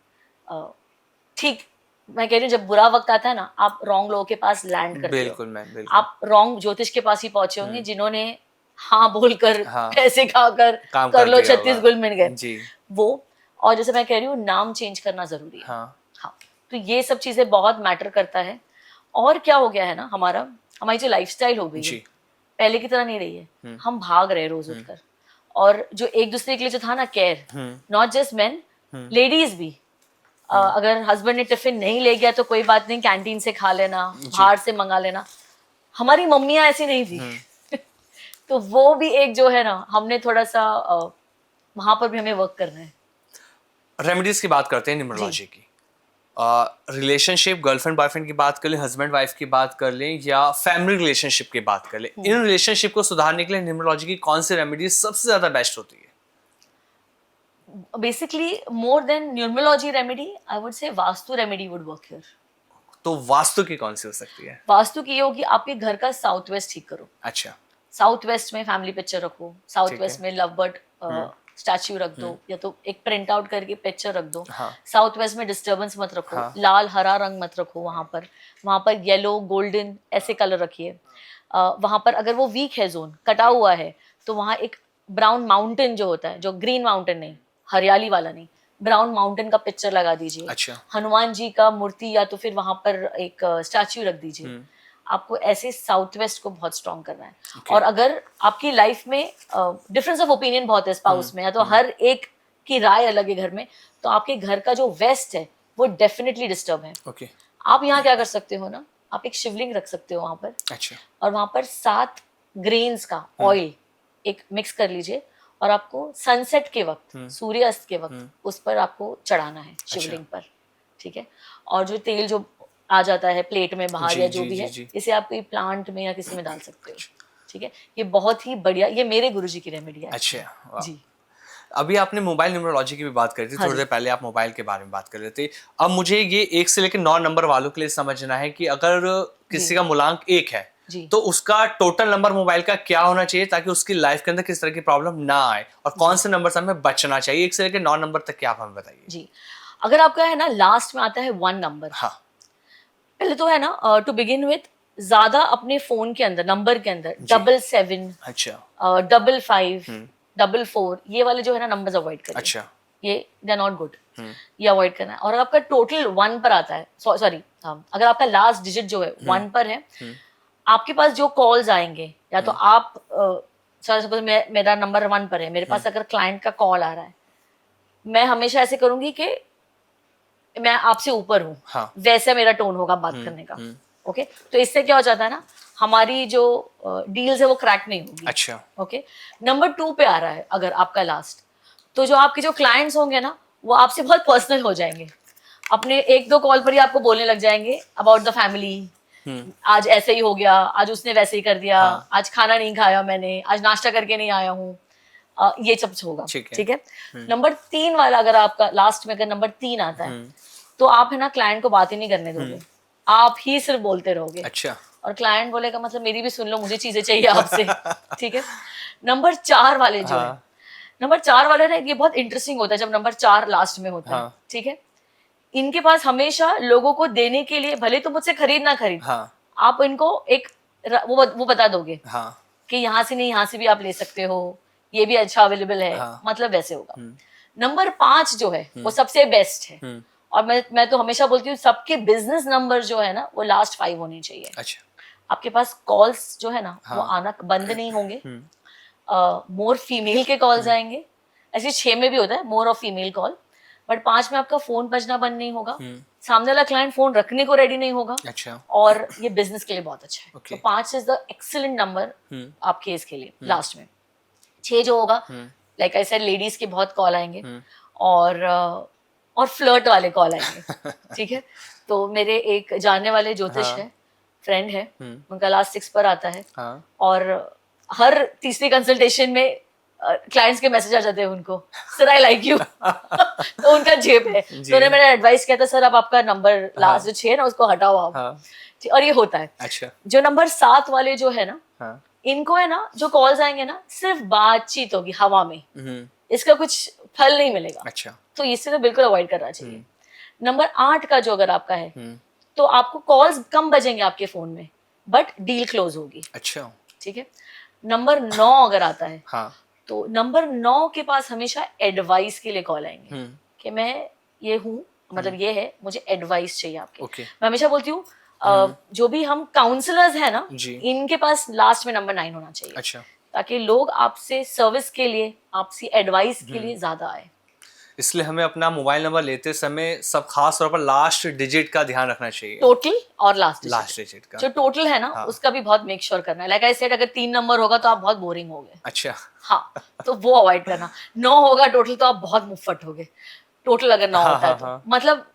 ठीक, मैं कह रही हूँ जब बुरा वक्त आता है ना, आप रॉन्ग लोगों के पास लैंड करते हो। बिल्कुल मैम, बिल्कुल। आप रॉन्ग ज्योतिष के पास ही पहुंचे होंगे, जिन्होंने हाँ बोलकर, हाँ, पैसे खाकर काम कर लो दिया 36 होगा। गुल मिल गए जी, वो। और जैसे मैं कह रही हूँ, नाम चेंज करना जरूरी है। हाँ, हाँ, तो ये सब चीजें बहुत मैटर करता है। और क्या हो गया है ना, हमारी जो लाइफस्टाइल हो गई है, जी, पहले की तरह नहीं रही है। हम भाग रहे हैं रोज उठकर, और जो एक दूसरे के लिए जो था ना care, not just main, ladies भी, अगर हस्बैंड ने टिफिन नहीं ले गया तो कोई बात नहीं, कैंटीन से खा लेना, बाहर से मंगा लेना। हमारी मम्मियां ऐसी नहीं थी। तो वो भी एक जो है ना, हमने थोड़ा सा वहां पर भी हमें वर्क करना है। रेमेडीज की बात करते हैं, न्यूमरोलॉजी की। रिलेशनशिप, गर्लफ्रेंड बॉयफ्रेंड की बात कर लें, हस्बैंड वाइफ की बात कर लें, या फैमिली रिलेशनशिप की बात कर लें, इन रिलेशनशिप को सुधारने के लिए न्यूमरोलॉजी की कौन सी रेमेडीज सबसे ज्यादा बेस्ट होती है? Basically, more than numerology remedy, I would say vastu remedy would work here. तो वास्तु की कौन सी हो सकती है? वास्तु की ये होगी, आपके घर का साउथ वेस्ट ठीक करो। अच्छा, साउथ वेस्ट में फैमिली पिक्चर रखो, साउथ ठीक वेस्ट है। में लव बर्ड स्टैच्यू रख दो, या तो एक प्रिंट आउट करके पिक्चर रख दो। हाँ। साउथ वेस्ट में डिस्टर्बेंस मत रखो, हाँ। लाल हरा रंग मत रखो वहां पर येलो गोल्डन ऐसे कलर रखिए। वहां पर अगर वो वीक है, जोन कटा हुआ है, तो वहां एक ब्राउन माउंटेन जो होता है, जो ग्रीन माउंटेन नहीं, हरियाली वाला नहीं, ब्राउन माउंटेन का पिक्चर लगा दीजिए। अच्छा, हनुमान जी का मूर्ति, या तो फिर वहां पर एक स्टैच्यू रख दीजिए। आपको ऐसे साउथ वेस्ट को बहुत स्ट्रॉन्ग करना है। और अगर आपकी लाइफ में डिफरेंस ऑफ ओपिनियन बहुत है स्पाउस में, या तो हर एक की राय अलग है घर में, तो आपके घर का जो वेस्ट है वो डेफिनेटली डिस्टर्ब है। ओके, आप यहाँ क्या कर सकते हो ना, आप एक शिवलिंग रख सकते हो वहां पर, अच्छा, और वहां पर 7 ग्रेन्स का ऑयल एक मिक्स कर लीजिए, और आपको सनसेट के वक्त, सूर्यास्त के वक्त उस पर आपको चढ़ाना है शिवलिंग पर, ठीक है। और जो तेल जो आ जाता है प्लेट में बाहर, जी, या जो जी, भी जी, है, जी। इसे आप कोई प्लांट में या किसी में डाल सकते हो, ठीक है। ये बहुत ही बढ़िया, ये मेरे गुरुजी की रेमेडी है। अच्छा, वाह। जी, अभी आपने मोबाइल न्यूमरोलॉजी की भी बात करी थी, हाँ थोड़ी जी। देर पहले आप मोबाइल के बारे में बात कर रहे थे। अब मुझे ये 1 से लेकर 9 नंबर वालों के लिए समझना है कि अगर किसी का मूलांक 1 है, जी। तो उसका टोटल नंबर मोबाइल का क्या होना चाहिए ताकि उसकी लाइफ के अंदर किस तरह की प्रॉब्लम ना आए, और कौन से नंबर से हमें बचना चाहिए? 1 से लेकर 9 नंबर तक क्या आप हमें बताइए। जी, अगर आपका है ना लास्ट में आता है 1 नंबर, हाँ, पहले तो है ना, टू बिगिन विथ, ज्यादा अपने फोन के अंदर, नंबर के अंदर 77, अच्छा, 55, 44, ये वाले जो है ना नंबर्स अवॉइड करिए। अच्छा, ये दे आर नॉट गुड, ये अवॉइड करना है। और आपका टोटल 1 पर आता है, सॉरी, अगर आपका लास्ट डिजिट जो है 1 पर है, आपके पास जो कॉल्स आएंगे, या तो आप सपोज मेरा नंबर 1 पर है, मेरे पास अगर क्लाइंट का कॉल आ रहा है, मैं हमेशा ऐसे करूंगी कि मैं आपसे ऊपर हूँ, हाँ, वैसे मेरा टोन होगा बात करने का। ओके, तो इससे क्या हो जाता है ना, हमारी जो डील्स है वो क्रैक नहीं होगी। अच्छा, ओके, नंबर 2 पे आ रहा है अगर आपका लास्ट, तो जो आपके जो क्लाइंट्स होंगे ना, वो आपसे बहुत पर्सनल हो जाएंगे, अपने 1-2 कॉल पर ही आपको बोलने लग जाएंगे अबाउट द फैमिली। आज ऐसे ही हो गया, आज उसने वैसे ही कर दिया, आज खाना नहीं खाया मैंने, आज नाश्ता करके नहीं आया हूँ, ये सब होगा, ठीक है। नंबर 3 वाला, अगर आपका लास्ट में अगर नंबर 3 आता है, तो आप है ना क्लाइंट को बात ही नहीं करने दोगे, आप ही सिर्फ बोलते रहोगे। अच्छा, और क्लाइंट बोलेगा मतलब मेरी भी सुन लो, मुझे चीजें चाहिए आपसे। ठीक है। नंबर 4 वाले जो है, नंबर 4 वाले ना, ये बहुत इंटरेस्टिंग होता है जब नंबर 4 लास्ट में होता है, ठीक है। इनके पास हमेशा लोगों को देने के लिए, भले तो मुझसे खरीद ना खरीद, हाँ आप इनको एक वो बता दोगे हाँ कि यहाँ से नहीं, यहाँ से भी आप ले सकते हो, ये भी अच्छा अवेलेबल है, हाँ। मतलब वैसे होगा। नंबर 5 जो है वो सबसे बेस्ट है, और मैं तो हमेशा बोलती हूँ सबके बिजनेस नंबर जो है ना वो लास्ट 5 होने चाहिए। अच्छा आपके पास कॉल्स जो है ना वो हाँ। आना बंद नहीं होंगे, मोर फीमेल के कॉल्स आएंगे, ऐसे 6 में भी होता है more of female call, but 5 में आपका फोन बजना बंद नहीं होगा, सामने वाला क्लाइंट फोन रखने को रेडी नहीं होगा। अच्छा और ये बिजनेस के लिए बहुत अच्छा है। Okay. तो 5 इज द एक्सीलेंट नंबर आपके इसके लिए। लास्ट में 6 जो होगा, लाइक आई सेड, लेडीज के बहुत कॉल आएंगे और फ्लर्ट वाले कॉल आएंगे। ठीक है, तो मेरे एक जानने वाले ज्योतिष है, फ्रेंड है, उनका लास्ट 6 पर आता है, और हर तीसरी कंसल्टेशन में क्लाइंट्स के मैसेज आ जाते हैं उनको, सर आई लाइक यू। तो उनका जेब है, तो उन्हें मैंने एडवाइस किया था, सर अब आपका नंबर लास्ट जो 6 है ना उसको हटाओ आप। और ये होता है। अच्छा। जो नंबर 7 वाले जो है ना, इनको है ना जो कॉल्स आएंगे ना सिर्फ बातचीत होगी हवा में, इसका कुछ फल नहीं मिलेगा। अच्छा। तो इससे तो बिल्कुल अवॉइड करना चाहिए। नंबर 8 का जो अगर आपका है तो आपको कॉल्स कम बजेंगे आपके फोन में, बट डील क्लोज होगी। अच्छा। ठीक है। नंबर 9 अगर आता है, हाँ। तो नंबर 9 के पास हमेशा एडवाइस के लिए कॉल आएंगे कि मैं ये हूँ, मतलब ये है, मुझे एडवाइस चाहिए आपके। मैं हमेशा बोलती हूँ जो भी हम काउंसलर्स हैं ना, इनके पास लास्ट में नंबर 9 होना चाहिए। अच्छा। ताकि लोग आपसे सर्विस के लिए, आपसी एडवाइस के लिए ज्यादा आए। इसलिए हमें अपना मोबाइल नंबर लेते समय सब खास तौर पर लास्ट डिजिट का ध्यान रखना चाहिए। टोटल और लास्ट डिजिट का जो टोटल है ना, उसका भी बहुत मेक श्योर करना है। लाइक आई सेड, अगर 3 नंबर होगा तो आप बहुत बोरिंग होगे। अच्छा। हाँ, तो वो अवॉइड करना। 9 होगा टोटल तो आप बहुत मुफ्फट होगे। टोटल अगर 9 होता है तो मतलब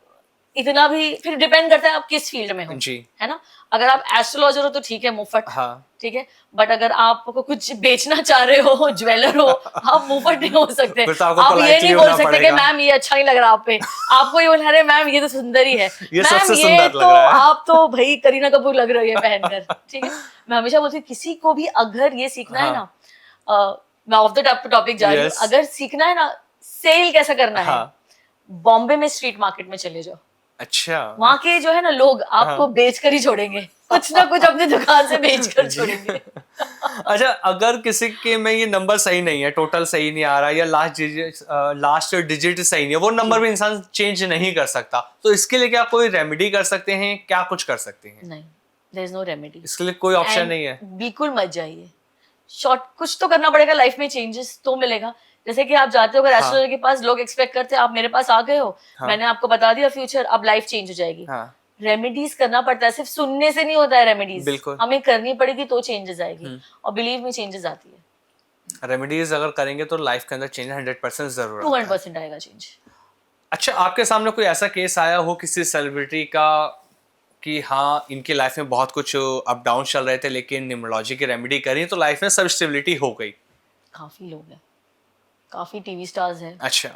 इतना भी, फिर डिपेंड करता है आप किस फील्ड में हो जी, है ना। अगर आप एस्ट्रोलॉजर हो तो ठीक है, मुफ्फट। ठीक है, बट अगर आपको कुछ बेचना चाह रहे हो, ज्वेलर हो, आप मुफ्फट नहीं हो सकते। आप ये नहीं बोल सकते कि मैम ये अच्छा नहीं लग रहा आप पे, आपको ये बोलना, अरे मैम ये तो सुंदर ही है, मैम ये तो आप तो भाई करीना कपूर लग रही है पहनकर। ठीक है, मैं हमेशा बोलती हूँ किसी को भी अगर ये सीखना है ना, मैं ऑफ द टॉपिक जा रही हूँ, अगर सीखना है ना सेल कैसा करना है, बॉम्बे में स्ट्रीट मार्केट में चले जाओ। अच्छा। वहाँ के जो है ना लोग आपको बेच कर ही छोड़ेंगे, कुछ ना कुछ अपनी दुकान से बेच कर छोड़ेंगे। अच्छा, अगर किसी के में ये नंबर सही नहीं है, टोटल सही नहीं आ रहा, या लास्ट डिजिट सही नहीं है, वो नंबर भी इंसान चेंज नहीं कर सकता, तो इसके लिए क्या कोई रेमेडी कर सकते हैं, क्या कुछ कर सकते हैं? नहीं, देयर इज नो रेमेडी। इसके लिए कोई ऑप्शन नहीं है? बिल्कुल मत जाइए। शॉर्ट कुछ तो करना पड़ेगा लाइफ में, चेंजेस तो मिलेगा। जैसे कि आप जाते हो अगर एस्ट्रोलॉजर के पास, लोग एक्सपेक्ट करते हैं आप मेरे पास आ गए हो, मैंने आपको बता दिया फ्यूचर, अब लाइफ चेंज हो जाएगी। रेमेडीज करना पड़ता है, सिर्फ सुनने से नहीं होता है रेमेडीज, हमें करनी पड़ेगी तो चेंजेस आएगी, और बिलीव में चेंजेस आती है। रेमेडीज अगर करेंगे तो लाइफ के अंदर चेंज 100% जरूर 200% आएगा चेंज। अच्छा, आपके सामने कोई ऐसा केस आया हो किसी सेलिब्रिटी का कि हाँ इनकी लाइफ में बहुत कुछ अप डाउन चल रहे थे, लेकिन न्यूमरोलॉजी की रेमेडी करी तो लाइफ में सब स्टेबिलिटी हो गई? काफी लोग हैं, काफी टीवी स्टार्स हैं। अच्छा।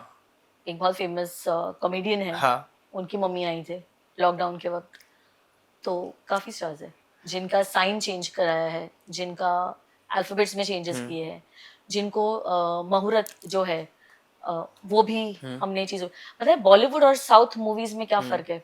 एक बहुत फेमस कॉमेडियन है, उनकी मम्मी आई थे लॉकडाउन के वक्त, तो काफी स्टार्स है जिनका साइन चेंज कराया है, जिनका अल्फाबेट्स में चेंजेस किए हैं, जिनको मुहूर्त जो है वो भी हमने चीज, पता है बॉलीवुड और साउथ मूवीज में क्या फर्क है?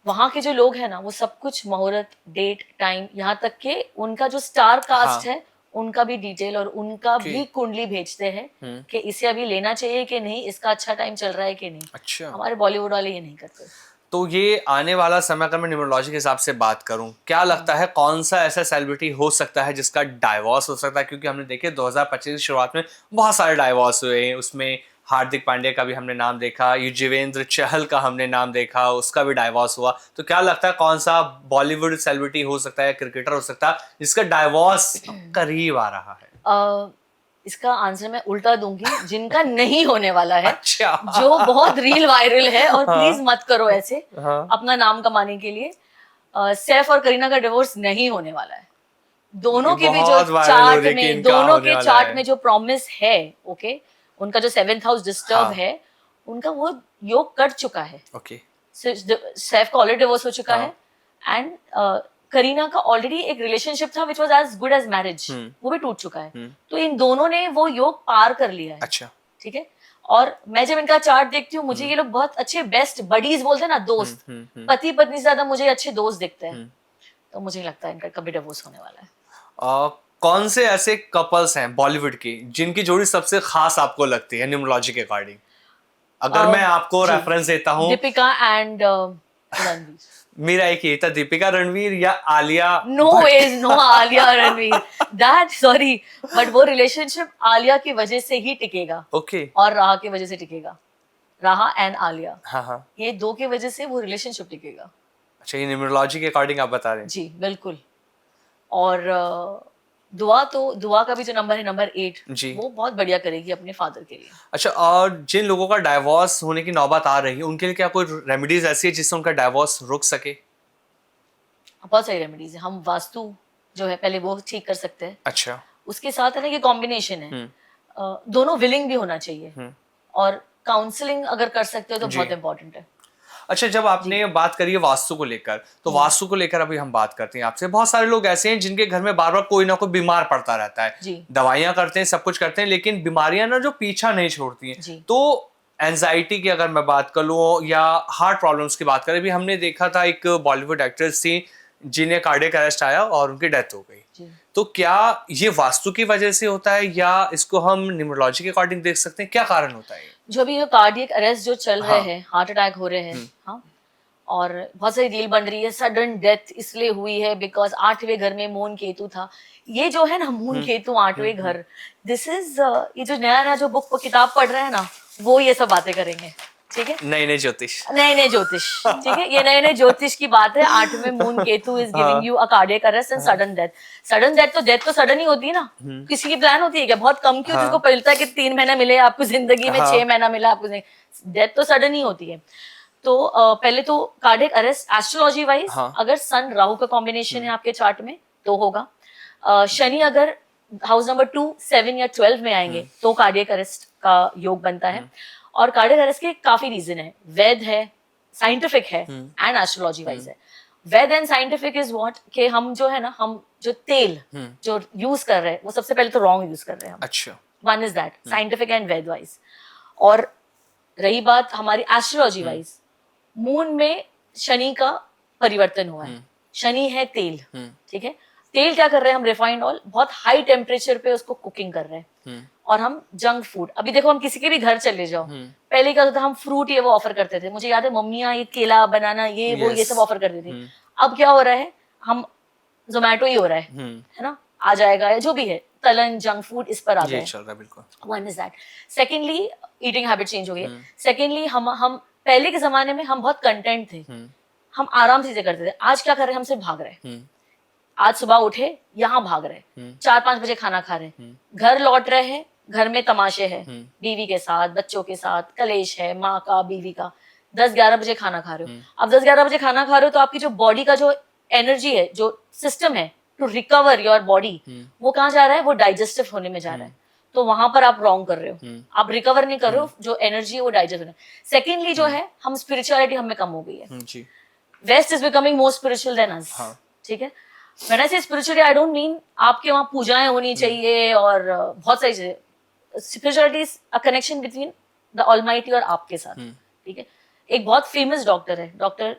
वहां के जो लोग हैं ना वो सब कुछ मुहूर्त, डेट, टाइम, यहाँ तक के उनका जो स्टार कास्ट है उनका भी डिटेल और उनका भी कुंडली भेजते हैं कि इसे अभी लेना चाहिए कि नहीं, इसका अच्छा टाइम चल रहा है कि नहीं। अच्छा। हमारे बॉलीवुड वाले ये नहीं करते। तो ये आने वाला समय, अगर मैं न्यूमरोलॉजी के हिसाब से बात करूं, क्या लगता है कौन सा ऐसा सेलिब्रिटी हो सकता है जिसका डाइवोर्स हो सकता है? क्योंकि हमने देखे 2025 की शुरुआत में बहुत सारे डाइवोर्स हुए हैं, उसमें हार्दिक पांड्या का भी हमने नाम देखा, युजवेंद्र चहल का हमने नाम देखा, उसका भी डाइवोर्स हुआ। तो क्या लगता है कौन सा बॉलीवुड सेलिब्रिटी हो सकता है, क्रिकेटर हो सकता है जिसका डाइवोर्स करीब आ रहा है? इसका आंसर मैं उल्टा दूंगी, जिनका नहीं होने वाला है। अच्छा। जो बहुत रील वायरल है, और प्लीज मत करो ऐसे अपना नाम कमाने के लिए। सैफ और करीना का डिवोर्स नहीं होने वाला है। दोनों के भी जो चार्ट में, दोनों के चार्ट में जो प्रॉमिस है, ओके, उनका जो 7th हाउस डिस्टर्ब है, उनका वो योग कट चुका है। ओके, सैफ का ऑलरेडी डिवोर्स हो चुका है, एंड करीना का ऑलरेडी एक रिलेशनशिप था which was as good as marriage, वो भी टूट चुका है। तो इन दोनों ने वो योग पार कर लिया है। अच्छा। ठीक है, और मैं जब इनका चार्ट देखती हूँ मुझे ये लोग बहुत अच्छे बेस्ट बडीज बोलते हैं ना, दोस्त, पति पत्नी से ज्यादा मुझे अच्छे दोस्त दिखते हैं। तो मुझे नहीं लगता इनका कभी डिवोर्स होने वाला है। कौन से ऐसे कपल्स हैं बॉलीवुड की जिनकी जोड़ी सबसे खास आपको लगती है न्यूमरोलॉजी के अकॉर्डिंग? अगर मैं आपको रेफरेंस देता हूँ, दीपिका एंड रणवीर। मेरा एक ही था, दीपिका रणवीर या Alia no ways, no Alia Ranveer, that sorry, but वो रिलेशनशिप आलिया की वजह से ही टिकेगा। ओके। और राहा की वजह से टिकेगा, राहा एंड आलिया, हाँ, ये दो की वजह से वो रिलेशनशिप टिकेगा। अच्छा, ये न्यूमरोलॉजी के अकॉर्डिंग आप बता रहे हैं? जी बिल्कुल। और दुआ का भी जो नंबर है, नंबर 8 जी, वो बहुत बढ़िया करेगी अपने फादर के लिए। अच्छा, और जिन लोगों का डाइवोर्स होने की नौबत आ रही है उनके लिए क्या कोई रेमेडीज ऐसी है जिससे उनका डाइवोर्स रुक सके? बहुत सारी रेमेडीज है। हम वास्तु जो है पहले वो ठीक कर सकते हैं। अच्छा। उसके साथ है ना, ये कॉम्बिनेशन है, दोनों विलिंग भी होना चाहिए, और काउंसलिंग अगर कर सकते हो तो बहुत इंपॉर्टेंट है। अच्छा, जब आपने बात करी है वास्तु को लेकर, तो वास्तु को लेकर अभी हम बात करते हैं आपसे। बहुत सारे लोग ऐसे हैं जिनके घर में बार बार कोई ना कोई बीमार पड़ता रहता है, दवाइयां करते हैं, सब कुछ करते हैं, लेकिन बीमारियां ना जो पीछा नहीं छोड़ती हैं। तो एंजाइटी की अगर मैं बात कर लूं या हार्ट प्रॉब्लम्स की बात करें, अभी हमने देखा था एक बॉलीवुड एक्ट्रेस थी जिन्हें कार्डियक अरेस्ट आया और उनकी डेथ हो गई। तो क्या ये वास्तु की वजह से होता है या इसको हम न्यूमरोलॉजी के अकॉर्डिंग देख सकते हैं? क्या कारण होता है? जो भी कार्डियक अरेस्ट जो चल रहे हैं, हार्ट अटैक हो रहे हैं, हाँ, और बहुत सारी रील बन रही है, सडन डेथ इसलिए हुई है बिकॉज 8वें घर में मून केतु था। ये जो है ना, मून केतु 8वें घर, दिस इज ये जो नया जो बुक किताब पढ़ रहे हैं ना, वो ये सब बातें करेंगे, ठीक है? नए ज्योतिष, नए ज्योतिष, ठीक है, ये नए ज्योतिष की बात है। 8वें moon Ketu is giving you a cardiac arrest and sudden death. Sudden death तो सडन ही होती है ना, किसी की प्लान होती है क्या? बहुत कम की होती है, जिसको मिलता है कि 3 महीना मिले आपको जिंदगी में, 6 महीना मिला आपको, डेथ तो सडन ही होती है। तो पहले तो कार्डियक अरेस्ट एस्ट्रोलॉजी वाइज, अगर सन राहु का कॉम्बिनेशन है आपके चार्ट में तो होगा। शनि अगर हाउस नंबर 2, 7 या 12 में आएंगे तो कार्डियक अरेस्ट का योग बनता है। और कार्डियक अरेस्ट के काफी रीजन है, वैद है, साइंटिफिक है एंड एस्ट्रोलॉजी वाइज है। वैद एंड साइंटिफिक इज व्हाट, कि हम जो है ना, हम जो तेल जो यूज कर रहे हैं वो सबसे पहले तो रॉन्ग यूज कर रहे हैं हम। अच्छा, one is that, scientific and Vaid wise. और रही बात हमारी एस्ट्रोलॉजी वाइज, मून में शनि का परिवर्तन हुआ है। शनि है तेल, ठीक है? तेल क्या कर रहे हैं हम? रिफाइंड ऑयल, बहुत हाई टेम्परेचर पे उसको कुकिंग कर रहे हैं। और हम जंक फूड, अभी देखो हम किसी के भी घर चले जाओ, पहले क्या होता था, हम फ्रूट ये वो ऑफर करते थे। मुझे याद है मम्मियां ये केला बनाना ये वो ये सब ऑफर करती थी। अब क्या हो रहा है, हम जोमेटो ही हो रहा है ना, आ जाएगा या जो भी है, तलन जंक फूड इस पर आ गया है। One is that. Secondly eating habit change हो गई। सेकेंडली हम पहले के जमाने में हम बहुत कंटेंट थे, हम आराम से करते थे। आज क्या कर रहे हैं, हम सिर्फ भाग रहे हैं। आज सुबह उठे, यहाँ भाग रहे, 4-5 बजे खाना खा रहे, घर लौट रहे हैं, घर में तमाशे है, बीवी के साथ, बच्चों के साथ कलेश है, माँ का, बीवी का। 10-11 बजे खाना खा रहे हो। अब 10-11 बजे खाना खा रहे हो तो आपकी जो बॉडी का जो एनर्जी है, जो सिस्टम है टू रिकवर योर बॉडी, वो कहाँ जा रहा है? वो डाइजेस्टिव होने में जा रहा है। तो वहां पर आप रॉन्ग कर रहे हो, आप रिकवर नहीं कर रहे हो, जो एनर्जी है वो डाइजेस्ट होना है। सेकेंडली जो है, हम स्पिरिचुअलिटी हमें कम हो गई है। West is becoming more spiritual than us, ठीक है? When I say spirituality, I don't mean आपके वहाँ पूजाएं होनी चाहिए और बहुत सारी चीजें। Spirituality is a connection between the almighty और आपके साथ, ठीक है? एक बहुत फेमस डॉक्टर है, डॉक्टर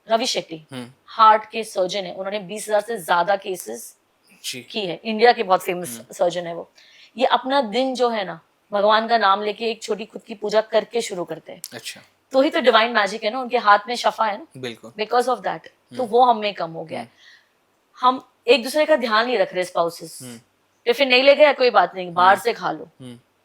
रवि शेट्टी, हार्ट के सर्जन है। उन्होंने 20,000 से ज्यादा केसेस की है, इंडिया के बहुत फेमस सर्जन है वो। ये अपना दिन जो है ना, भगवान का नाम लेके एक छोटी खुद की पूजा करके शुरू करते हैं। अच्छा, तो ही तो डिवाइन मैजिक है ना, उनके हाथ में शफा है ना, बिल्कुल, बिकॉज ऑफ दैट। तो वो हमें कम हो गया है। हम एक दूसरे का ध्यान नहीं रख रहे, स्पाउसेस। टिफिन नहीं ले गया, कोई बात नहीं, बाहर से खा लो,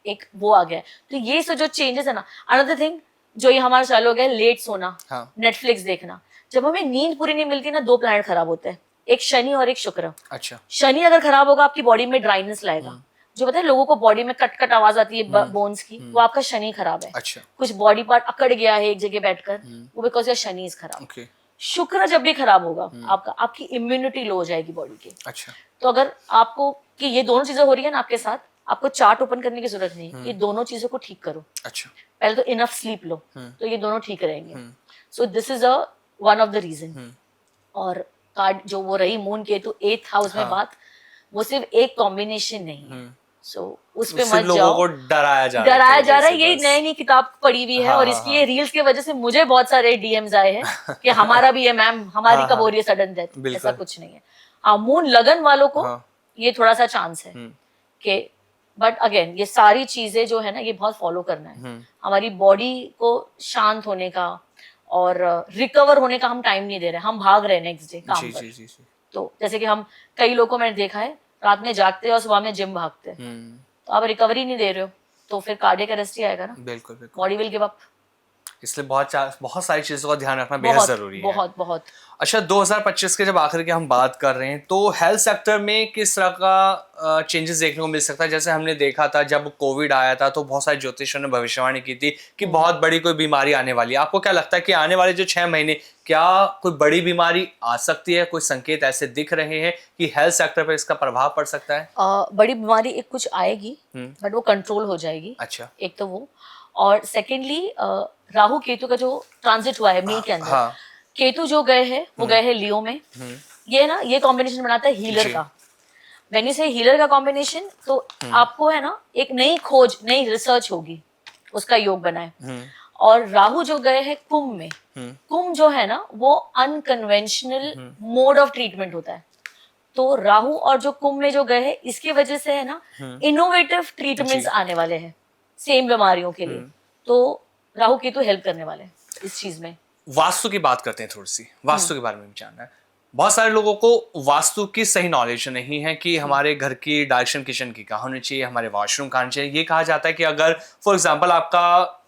एक वो आ गया। तो ये सब जो चेंजेस है ना, अनदर थिंग जो ये हमारा चालू हो गया, लेट सोना, नेटफ्लिक्स देखना। जब हमें नींद पूरी नहीं मिलती ना, 2 प्लैनेट खराब होते हैं, एक शनि और एक शुक्र। अच्छा, शनि अगर खराब होगा, आपकी बॉडी में ड्राइनेस लाएगा। जो पता है लोगों को बॉडी में कट कट आवाज आती है बोन्स की, वो आपका शनि खराब है। अच्छा, कुछ बॉडी पार्ट अकड़ गया है एक जगह बैठकर, वो बिकॉज योर शनि इज खराब। शुक्र जब भी खराब होगा आपका, आपकी इम्यूनिटी लो हो जाएगी बॉडी की। अच्छा, तो अगर आपको कि ये दोनों चीजें हो रही है ना आपके साथ, आपको चार्ट ओपन करने की जरूरत नहीं, ये दोनों चीजों को ठीक करो। अच्छा, पहले तो इनफ स्लीप लो, तो ये दोनों ठीक रहेंगे। So this is one of the reason. और कार्ड जो वो रही मून केतु 8th हाउस में बात, वो सिर्फ एक कॉम्बिनेशन नहीं है। सो उस पे उससे मत लोगों जाओ। को डराया जा डराया है ये बस। नई नई किताब पढ़ी हुई है हाँ, और हाँ, इसकी हाँ। ये रील्स की वजह से मुझे बहुत सारे डीएम्स आए हैं कि हमारा भी है मैम, हमारी हाँ, कब हाँ, हो रही है सडन डेथ। ऐसा बिल्कुल। कुछ नहीं है। हाँ, मून लगन वालों को हाँ। ये थोड़ा सा चांस है हम्म, कि, बट अगेन ये सारी चीजें जो है ना ये बहुत फॉलो करना है। हम्म, हमारी बॉडी को शांत होने का और रिकवर होने का हम टाइम नहीं दे रहे, हम भाग रहे हैं नेक्स्ट डे काम जी पर। जी जी जी। तो जैसे कि हम कई लोगों को मैंने देखा है रात में जागते हैं और सुबह में जिम भागते हैं, हम्म, तो आप रिकवरी नहीं दे रहे हो तो फिर कार्डियक अरेस्ट ही आएगा ना, बिल्कुल बिल्कुल। Body will give up. इसलिए बहुत सारी चीज़ों का ध्यान रखना बेहद बहुत ज़रूरी है। बहुत बहुत। अच्छा, 2025 के जब आखिर की हम बात कर रहे हैं तो हेल्थ सेक्टर में किस तरह का चेंजेस देखने को मिल सकता है? जैसे हमने देखा था जब कोविड आया था तो बहुत सारे ज्योतिषियों ने भविष्यवाणी की थी कि बहुत बड़ी कोई बीमारी आने वाली है। आपको क्या लगता है कि आने वाले जो 6 महीने क्या कोई बड़ी बीमारी आ सकती है? कोई संकेत ऐसे दिख रहे हैं कि हेल्थ सेक्टर पर इसका प्रभाव पड़ सकता है? बड़ी बीमारी एक कुछ आएगी बट वो कंट्रोल हो जाएगी। अच्छा। एक तो वो, और सेकेंडली राहु केतु का जो ट्रांजिट हुआ है मई के अंदर, हाँ। केतु जो गए हैं वो गए हैं लियो में। ये ना ये कॉम्बिनेशन बनाता है हीलर जी। का। व्हेन यू से हीलर का कॉम्बिनेशन, तो आपको है ना एक नई खोज, नई रिसर्च होगी, उसका योग बनाए। और राहु जो गए हैं कुंभ में, कुंभ जो है ना वो अनकन्वेंशनल मोड ऑफ ट्रीटमेंट होता है। तो राहु और जो कुंभ में जो गए हैं इसकी वजह से है ना इनोवेटिव ट्रीटमेंट्स आने वाले हैं सेम बीमारियों के लिए। तो राहु केतु हेल्प करने वाले हैं इस चीज में। वास्तु की बात करते हैं, थोड़ी सी वास्तु के बारे में भी जानना है। बहुत सारे लोगों को वास्तु की सही नॉलेज नहीं है कि हमारे घर की डायरेक्शन किचन की कहाँ होनी चाहिए, हमारे वॉशरूम कहाँ होनी चाहिए। ये कहा जाता है कि अगर फॉर एग्जांपल आपका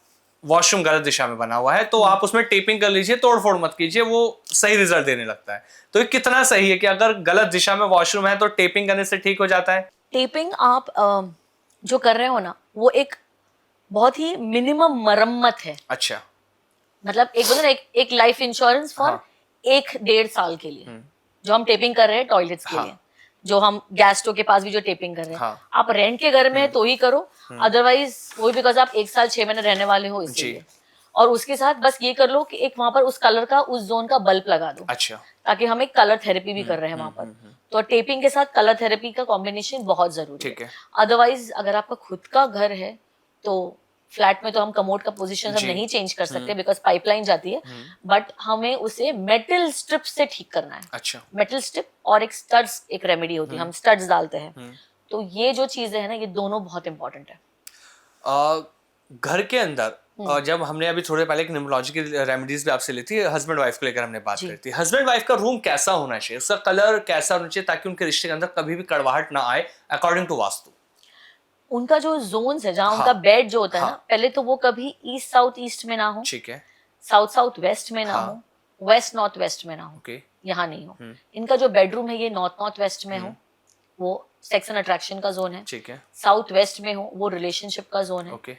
वॉशरूम गलत दिशा में बना हुआ है तो आप उसमें टेपिंग कर लीजिए, तोड़ फोड़ मत कीजिए, वो सही रिजल्ट देने लगता है। तो ये कितना सही है कि अगर गलत दिशा में वॉशरूम है तो टेपिंग करने से ठीक हो जाता है? टेपिंग आप जो कर रहे हो ना वो एक बहुत ही मिनिमम मरम्मत है। अच्छा। मतलब एक बोलते ना एक लाइफ इंश्योरेंस फॉर हाँ। 1-1.5 साल के लिए जो हम टेपिंग कर रहे हैं टॉयलेट्स के हाँ। लिए, जो हम गैस स्टोव के पास भी जो टेपिंग कर रहे हैं। हाँ। आप रेंट के घर में है तो ही करो, अदरवाइज वही बिकॉज आप 1 साल 6 महीने रहने वाले हो इसीलिए। और उसके साथ बस ये कर लो कि एक वहां पर उस कलर का, उस जोन का बल्ब लगा दो। अच्छा। ताकि हम एक कलर थेरेपी भी कर रहे हैं वहां पर। तो टेपिंग के साथ कलर थेरेपी का कॉम्बिनेशन बहुत जरूरी ठीक है। अदरवाइज अगर आपका खुद का घर है तो फ्लैट में तो हम कमोड का पोजीशन हम नहीं चेंज कर सकते बिकॉज पाइपलाइन जाती है, बट हमें उसे मेटल स्ट्रिप से ठीक करना है। अच्छा। मेटल स्ट्रिप और एक स्टड्स, एक रेमेडी होती है, हम स्टड्स डालते हैं। तो ये जो चीजें है ना ये दोनों बहुत इंपॉर्टेंट है। घर के अंदर जब हमने अभी थोड़े पहले एक न्यूमरोलॉजी की रेमेडीज भी आपसे ली थी, हस्बैंड वाइफ को लेकर हमने बात करी थी। हस्बैंड वाइफ का रूम कैसा होना चाहिए, उसका कलर कैसा होना चाहिए ताकि उनके रिश्ते के अंदर कभी भी कड़वाहट ना आए अकॉर्डिंग टू वास्तु? उनका जो जोन्स है जहाँ उनका बेड जो होता है ना, पहले तो वो कभी ईस्ट साउथ ईस्ट में ना हो, ठीक है, साउथ साउथ वेस्ट में ना हो, वेस्ट नॉर्थ वेस्ट में ना हो, यहाँ नहीं हो। इनका जो बेडरूम है ये नॉर्थ नॉर्थ वेस्ट में हो, वो सेक्स एंड अट्रैक्शन का जोन है। ठीक है। साउथ वेस्ट में हो वो रिलेशनशिप का जोन है।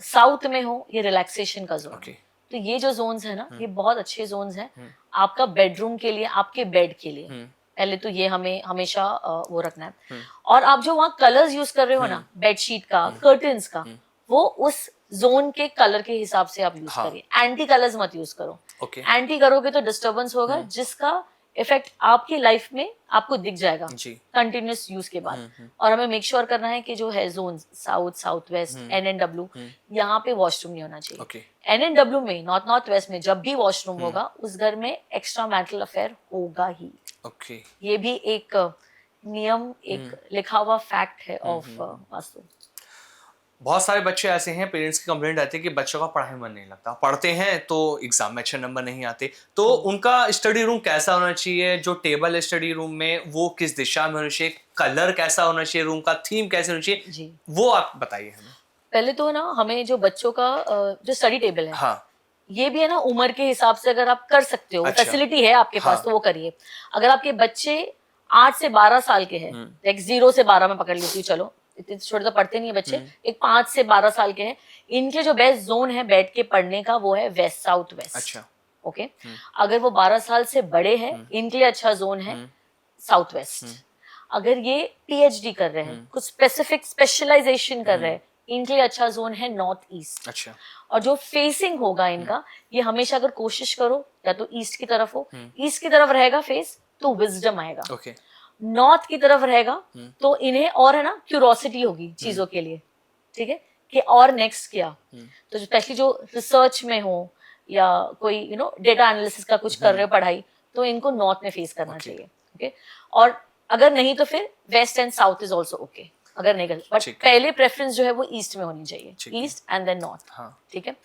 साउथ में हो ये रिलैक्सेशन का जोन है। तो ये जो जोन्स है ना ये बहुत अच्छे जोन्स हैं आपका बेडरूम के लिए, आपके बेड के लिए। पहले तो ये हमें हमेशा वो रखना है। और आप जो वहाँ कलर्स यूज कर रहे हो ना, बेडशीट का, कर्टन्स का, वो उस जोन के कलर के हिसाब से आप यूज करिए। एंटी कलर्स मत यूज करो। एंटी करोगे तो डिस्टर्बेंस होगा जिसका इफेक्ट आपकी लाइफ में आपको दिख जाएगा कंटिन्यूस यूज के बाद। और हमें मेक श्योर करना है कि जो है zone south, south west, NNW, यहाँ पे वॉशरूम नहीं होना चाहिए। NNW में, नॉर्थ नॉर्थ वेस्ट में जब भी वॉशरूम होगा उस घर में एक्स्ट्रा मैरिटल अफेयर होगा ही। ये भी एक नियम, एक लिखा हुआ फैक्ट है ऑफ वास्तु। बहुत सारे बच्चे ऐसे हैं, पेरेंट्स की कंप्लेंट आती है कि बच्चों का पढ़ाई में मन नहीं लगता, पढ़ते हैं तो एग्जाम में अच्छे नंबर नहीं आते। तो उनका स्टडी रूम कैसा होना चाहिए, जो टेबल है स्टडी रूम में वो किस दिशा में होना चाहिए, कलर कैसा होना चाहिए, रूम का थीम कैसे होना चाहिए जी, वो आप बताइए हमें। पहले तो ना हमें जो बच्चों का जो स्टडी टेबल है, ये भी है ना उम्र के हिसाब से अगर आप कर सकते हो, फैसिलिटी है आपके पास तो वो करिए। अगर आपके बच्चे 8 से 12 साल के हैं, लाइक 0 से 12 में पकड़ लेती हूँ, चलो इतने छोटे तो पढ़ते नहीं है बच्चे, एक 5 से 12 साल के हैं, इनके जो बेस्ट जोन है बैठ के पढ़ने का वो है वेस्ट साउथ वेस्ट। अच्छा। ओके। अगर वो 12 साल से बड़े हैं इनके लिए अच्छा जोन है साउथ वेस्ट। अगर ये PhD कर रहे हैं, कुछ स्पेसिफिक स्पेशलाइजेशन कर रहे हैं, इनके लिए अच्छा जोन है नॉर्थ ईस्ट। अच्छा। और जो फेसिंग होगा इनका, ये हमेशा अगर कोशिश करो या तो ईस्ट की तरफ हो, ईस्ट की तरफ रहेगा फेस तो विजडम आएगा। नॉर्थ की तरफ रहेगा तो इन्हें और है ना क्यूरोसिटी होगी चीजों के लिए, ठीक है, कि और नेक्स्ट क्या। तो स्पेशली जो रिसर्च में हो या कोई डेटा एनालिसिस का कुछ कर रहे हो पढ़ाई, तो इनको नॉर्थ में फेस करना चाहिए। ओके, और अगर नहीं तो फिर west and south is also okay, अगर नहीं कर, बट पहले प्रेफरेंस जो है वो ईस्ट में होनी चाहिए, ईस्ट एंड देन नॉर्थ। ठीक है,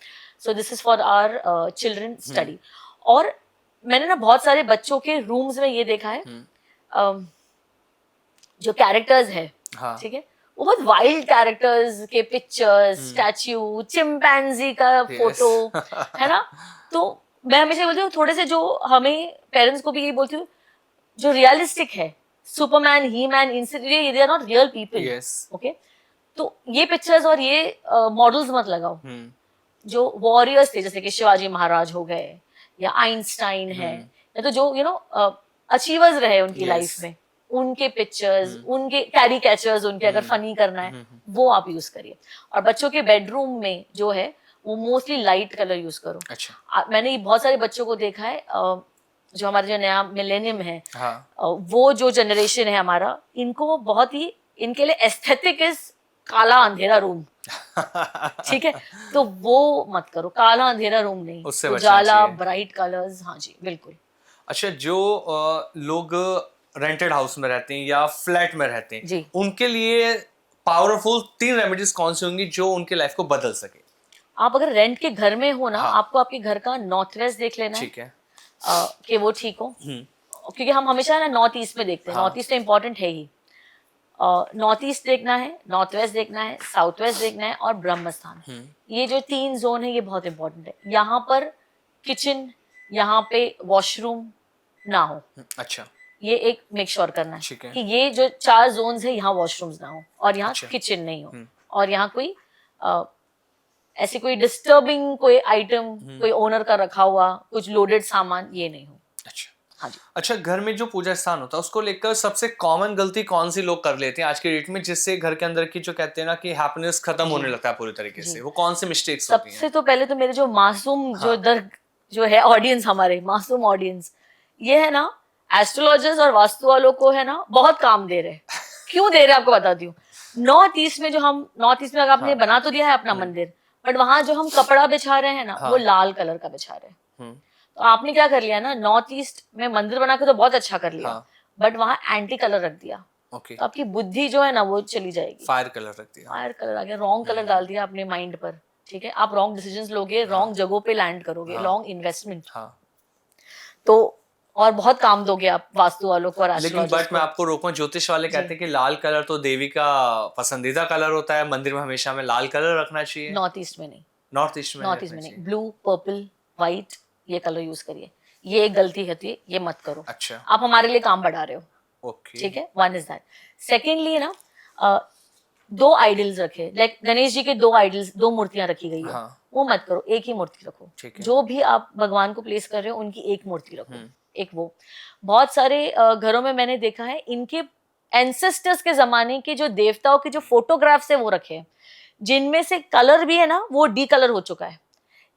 so this is for our children study. और मैंने ना बहुत सारे बच्चों के रूम्स में ये देखा है, जो कैरेक्टर्स है, ठीक है, वो बहुत वाइल्ड कैरेक्टर्स के पिक्चर्स, स्टैच्यू, चिंपैंजी का फोटो है ना। तो मैं हमेशा बोलती हूँ थोड़े से, जो हमें पेरेंट्स को भी यही बोलती हूँ, जो रियलिस्टिक है, सुपरमैन, ही मैन, इनसे they are not real people. Okay, तो ये पिक्चर्स और ये मॉडल्स मत लगाओ जो वॉरियर्स थे, जैसे कि शिवाजी महाराज हो गए या आइंस्टाइन है, या तो जो अचीवर्स रहे उनकी लाइफ में, उनके पिक्चर्स, उनके कैरिकेचर्स, उनके अगर फनी करना है वो आप यूज करिए। और बच्चों के बेडरूम में जो है वो मोस्टली लाइट कलर यूज करो। अच्छा। मैंने बहुत सारे बच्चों को देखा है, जो हमारे जो नया मिलेनियम है, वो जो जनरेशन है हमारा, इनको बहुत ही, इनके लिए एस्थेटिक इज काला अंधेरा रूम। ठीक है, तो वो मत करो, काला अंधेरा रूम नहीं, उजाला, ब्राइट कलर्स। हाँ जी, बिल्कुल। अच्छा, जो लोग रेंटेड हाउस में रहते हैं या फ्लैट में रहते हैं, उनके लिए पावरफुल 3 रेमेडीज कौन सी होंगी जो उनके लाइफ को बदल सके? आप अगर रेंट के घर में हो ना, आपको आपके घर का नॉर्थ वेस्ट देख लेना है, ठीक है, कि वो ठीक हो, क्योंकि हम हमेशा ना नॉर्थ ईस्ट में देखते हैं। नॉर्थ ईस्ट तो इम्पोर्टेंट है ही। नॉर्थ ईस्ट देखना है, नॉर्थ वेस्ट देखना है, साउथ वेस्ट देखना है, और ब्रह्म स्थान। ये जो 3 जोन है ये बहुत इंपॉर्टेंट है। यहाँ पर किचन, यहाँ पे वॉशरूम ना हो। अच्छा, ये एक मेक श्योर करना है कि ये जो 4 जोन्स है, यहाँ वॉशरूम्स ना हो, और यहाँ किचन नहीं हो, और यहाँ कोई ऐसी कोई डिस्टर्बिंग कोई आइटम, कोई ओनर का रखा हुआ कुछ लोडेड सामान, ये नहीं हो। अच्छा, हाँ जी। अच्छा, घर में जो पूजा स्थान होता है उसको लेकर सबसे कॉमन गलती कौन सी लोग कर लेते हैं आज के डेट में, जिससे घर के अंदर की जो कहते हैं ना कि हैप्पीनेस खत्म होने लगता है पूरी तरीके से, वो कौन सी मिस्टेक्स होती हैं? सबसे तो पहले तो मेरे जो मासूम जो है ऑडियंस, हमारे मासूम ऑडियंस, ये है ना, एस्ट्रोलॉजर्स और वास्तु वालों को है ना बहुत काम दे रहे। क्यों दे रहे आपको बताती हूँ। नॉर्थ ईस्ट में अगर आपने बना तो दिया है अपना मंदिर, बट वहां जो हम कपड़ा बिछा रहे हैं ना, वो लाल कलर का बिछा रहे हैं। तो आपने क्या कर लिया ना, नॉर्थ ईस्ट में मंदिर बना के तो बहुत अच्छा कर लिया, बट वहां एंटी कलर रख दिया। तो आपकी बुद्धि जो है ना वो चली जाएगी। फायर कलर रख दिया, फायर कलर आ गया, रॉन्ग कलर डाल दिया अपने माइंड पर। ठीक है, आप रॉन्ग डिसीजंस लोगे, रॉन्ग जगहों पे लैंड करोगे, रॉन्ग इन्वेस्टमेंट। तो और बहुत काम दोगे आप वास्तु वालों को। लेकिन बट मैं आपको रोकूं, ज्योतिष वाले कहते हैं कि लाल कलर तो देवी का पसंदीदा कलर होता है, मंदिर में हमेशा हमें लाल कलर रखना चाहिए। नॉर्थ ईस्ट में नहीं, नॉर्थ ईस्ट में नहीं, ब्लू, पर्पल, व्हाइट, ये कलर यूज करिए। ये एक गलती होती है, ये मत करो। अच्छा, आप हमारे लिए काम बढ़ा रहे हो। ओके, ठीक है, वन इज दैट। सेकेंडली ना, 2 आइडल्स रखे, लाइक गणेश जी के 2 आइडल्स, 2 मूर्तियां रखी गई है, वो मत करो, एक ही मूर्ति रखो। जो भी आप भगवान को प्लेस कर रहे हो उनकी एक मूर्ति रखो, एक वो। बहुत सारे घरों में मैंने देखा है, इनके एंसेस्टर्स के जमाने के जो देवताओं के जो फोटोग्राफ्स है वो रखे, जिनमें से कलर भी है ना वो डी कलर हो चुका है।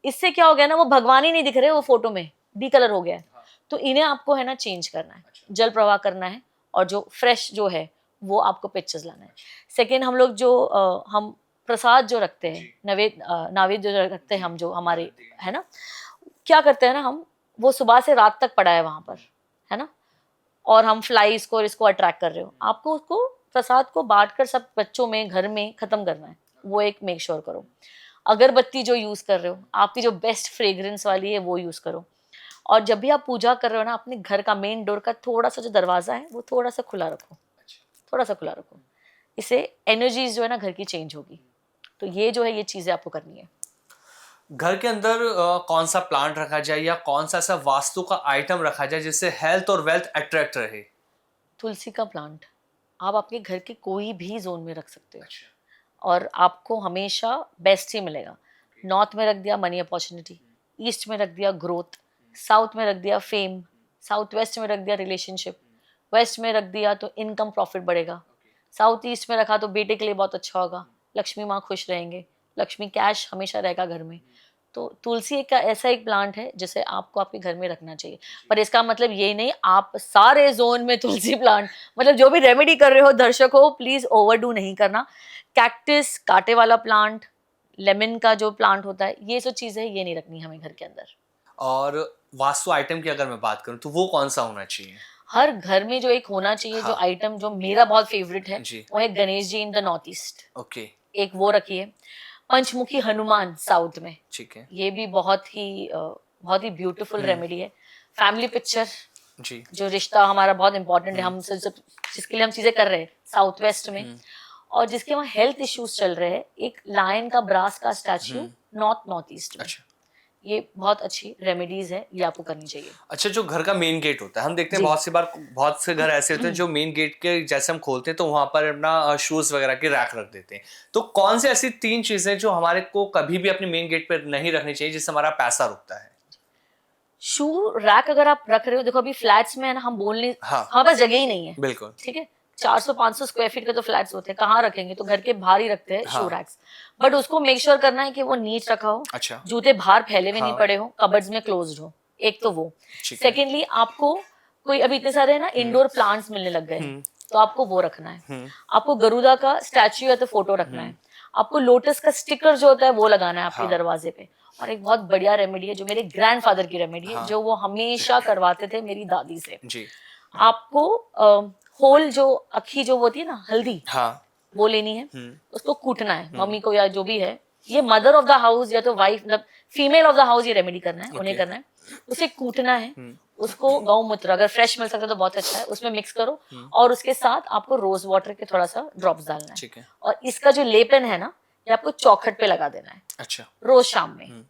इससे क्या हो गया ना, वो भगवान ही नहीं दिख रहे, वो फोटो में डी कलर हो गया है। तो इन्हें आपको है ना चेंज करना है, जल प्रवाह करना है, और जो फ्रेश जो है वो आपको पिक्चर्स लाना है। सेकेंड, हम लोग जो हम प्रसाद जो रखते हैं, नैवेद्य जो रखते हैं हम, जो हमारे है ना, क्या करते हैं ना हम, वो सुबह से रात तक पड़ा है वहां पर, है ना, और हम फ्लाइज को इसको अट्रैक्ट कर रहे हो। आपको उसको प्रसाद को बांटकर सब बच्चों में, घर में खत्म करना है, वो एक मेक श्योर करो। अगरबत्ती जो यूज कर रहे हो, आपकी जो बेस्ट फ्रेग्रेंस वाली है वो यूज करो। और जब भी आप पूजा कर रहे हो ना, अपने घर का मेन डोर का थोड़ा सा जो दरवाजा है वो थोड़ा सा खुला रखो, थोड़ा सा खुला रखो। इससे एनर्जीज जो है ना घर की चेंज होगी। तो ये जो है, ये चीजें आपको करनी है। घर के अंदर कौन सा प्लांट रखा जाए या कौन सा ऐसा वास्तु का आइटम रखा जाए जिससे हेल्थ और वेल्थ अट्रैक्ट रहे? तुलसी का प्लांट आप आपके घर के कोई भी जोन में रख सकते हो। अच्छा। और आपको हमेशा बेस्ट ही मिलेगा। नॉर्थ में रख दिया मनी अपॉर्चुनिटी, ईस्ट में रख दिया ग्रोथ, साउथ में रख दिया फेम, साउथ वेस्ट में रख दिया रिलेशनशिप, वेस्ट में रख दिया तो इनकम प्रॉफिट बढ़ेगा, साउथ ईस्ट में रखा तो बेटे के लिए बहुत अच्छा होगा, लक्ष्मी माँ खुश रहेंगे, लक्ष्मी कैश हमेशा रहेगा घर में। तो तुलसी एक ऐसा एक प्लांट है जिसे आपको आपके घर में रखना चाहिए, पर इसका मतलब ये नहीं आप सारे जोन में तुलसी प्लांट, मतलब जो भी रेमेडी कर रहे हो दर्शकों प्लीज ओवरडू नहीं करना। कैक्टस, कांटे वाला प्लांट, लेमन का जो प्लांट होता है, ये सब चीजें ये नहीं रखनी हमें घर के अंदर। और वास्तु आइटम की अगर मैं बात करूं तो वो कौन सा होना चाहिए? हर घर में जो एक होना चाहिए, हाँ। जो आइटम जो मेरा बहुत फेवरेट है जी। वो है Ganesh ji in the north east. Okay. एक वो रखिए। पंचमुखी हनुमान साउथ में, ठीक है। ये भी बहुत ही ब्यूटीफुल रेमेडी है। फैमिली पिक्चर, जी। जो रिश्ता हमारा बहुत इंपॉर्टेंट है, हम सब जिसके लिए हम चीजें कर रहे हैं साउथ वेस्ट में, और जिसके वहाँ हेल्थ इश्यूज चल रहे हैं, एक लायन का ब्रास का स्टैच्यू नॉर्थ ईस्ट में। अच्छा। ये बहुत अच्छी रेमेडीज है, ये आपको करनी चाहिए। अच्छा, जो घर का मेन गेट होता है, हम देखते हैं जी। बहुत सी बार बहुत से घर ऐसे होते हैं जो मेन गेट के जैसे हम खोलते हैं तो वहां पर अपना शूज वगैरह की रैक रख देते हैं। तो कौन सी ऐसी 3 चीजें जो हमारे को कभी भी अपने मेन गेट पर नहीं रखनी चाहिए जिससे हमारा पैसा रुकता है? शू रैक अगर आप रख रहे हो, देखो अभी फ्लैट्स में है ना, हम बोल नहीं, हाँ। हमारे पास जगह ही नहीं है। बिल्कुल। ठीक है, 400-500 स्क्वायर फीट के तो फ्लैट्स होते हैं, कहाँ रखेंगे, तो घर के बाहर ही रखते हैं हाँ। शू रैक्स। बट उसको मेक श्योर करना है कि वो नीट रखा हो, अच्छा। जूते बाहर फैले हुए हाँ। नहीं पड़े हो, कबर्ड्स में क्लोज्ड हो, एक तो वो। ठीक है। सेकेंडली आपको कोई अभी इतने सारे ना इंडोर प्लांट्स मिलने लग गए हैं, तो आपको वो रखना है। आपको गरुड़ा का स्टैच्यू या तो फोटो रखना है। आपको लोटस का स्टिकर जो होता है वो लगाना है आपके हाँ। दरवाजे पे। और एक बहुत बढ़िया रेमेडी है जो मेरे ग्रैंडफादर की रेमेडी है, हाँ। जो वो हमेशा करवाते थे मेरी दादी से। जी। आपको होल जो अखी जो होती है ना, हल्दी, हाँ। वो लेनी है, उसको कूटना है, मम्मी को या जो भी है, ये मदर ऑफ द हाउस या तो वाइफ, मतलब फीमेल ऑफ द हाउस, ये रेमेडी करना है, उन्हें करना है। उसे कूटना है, उसको गौमूत्र अगर फ्रेश मिल सकता है तो बहुत अच्छा है, उसमें मिक्स करो, और उसके साथ आपको रोज वाटर के थोड़ा सा ड्रॉप्स डालना है। ठीक है। और इसका जो लेपन है ना, ये आपको चौखट पे लगा देना है। अच्छा। रोज शाम में।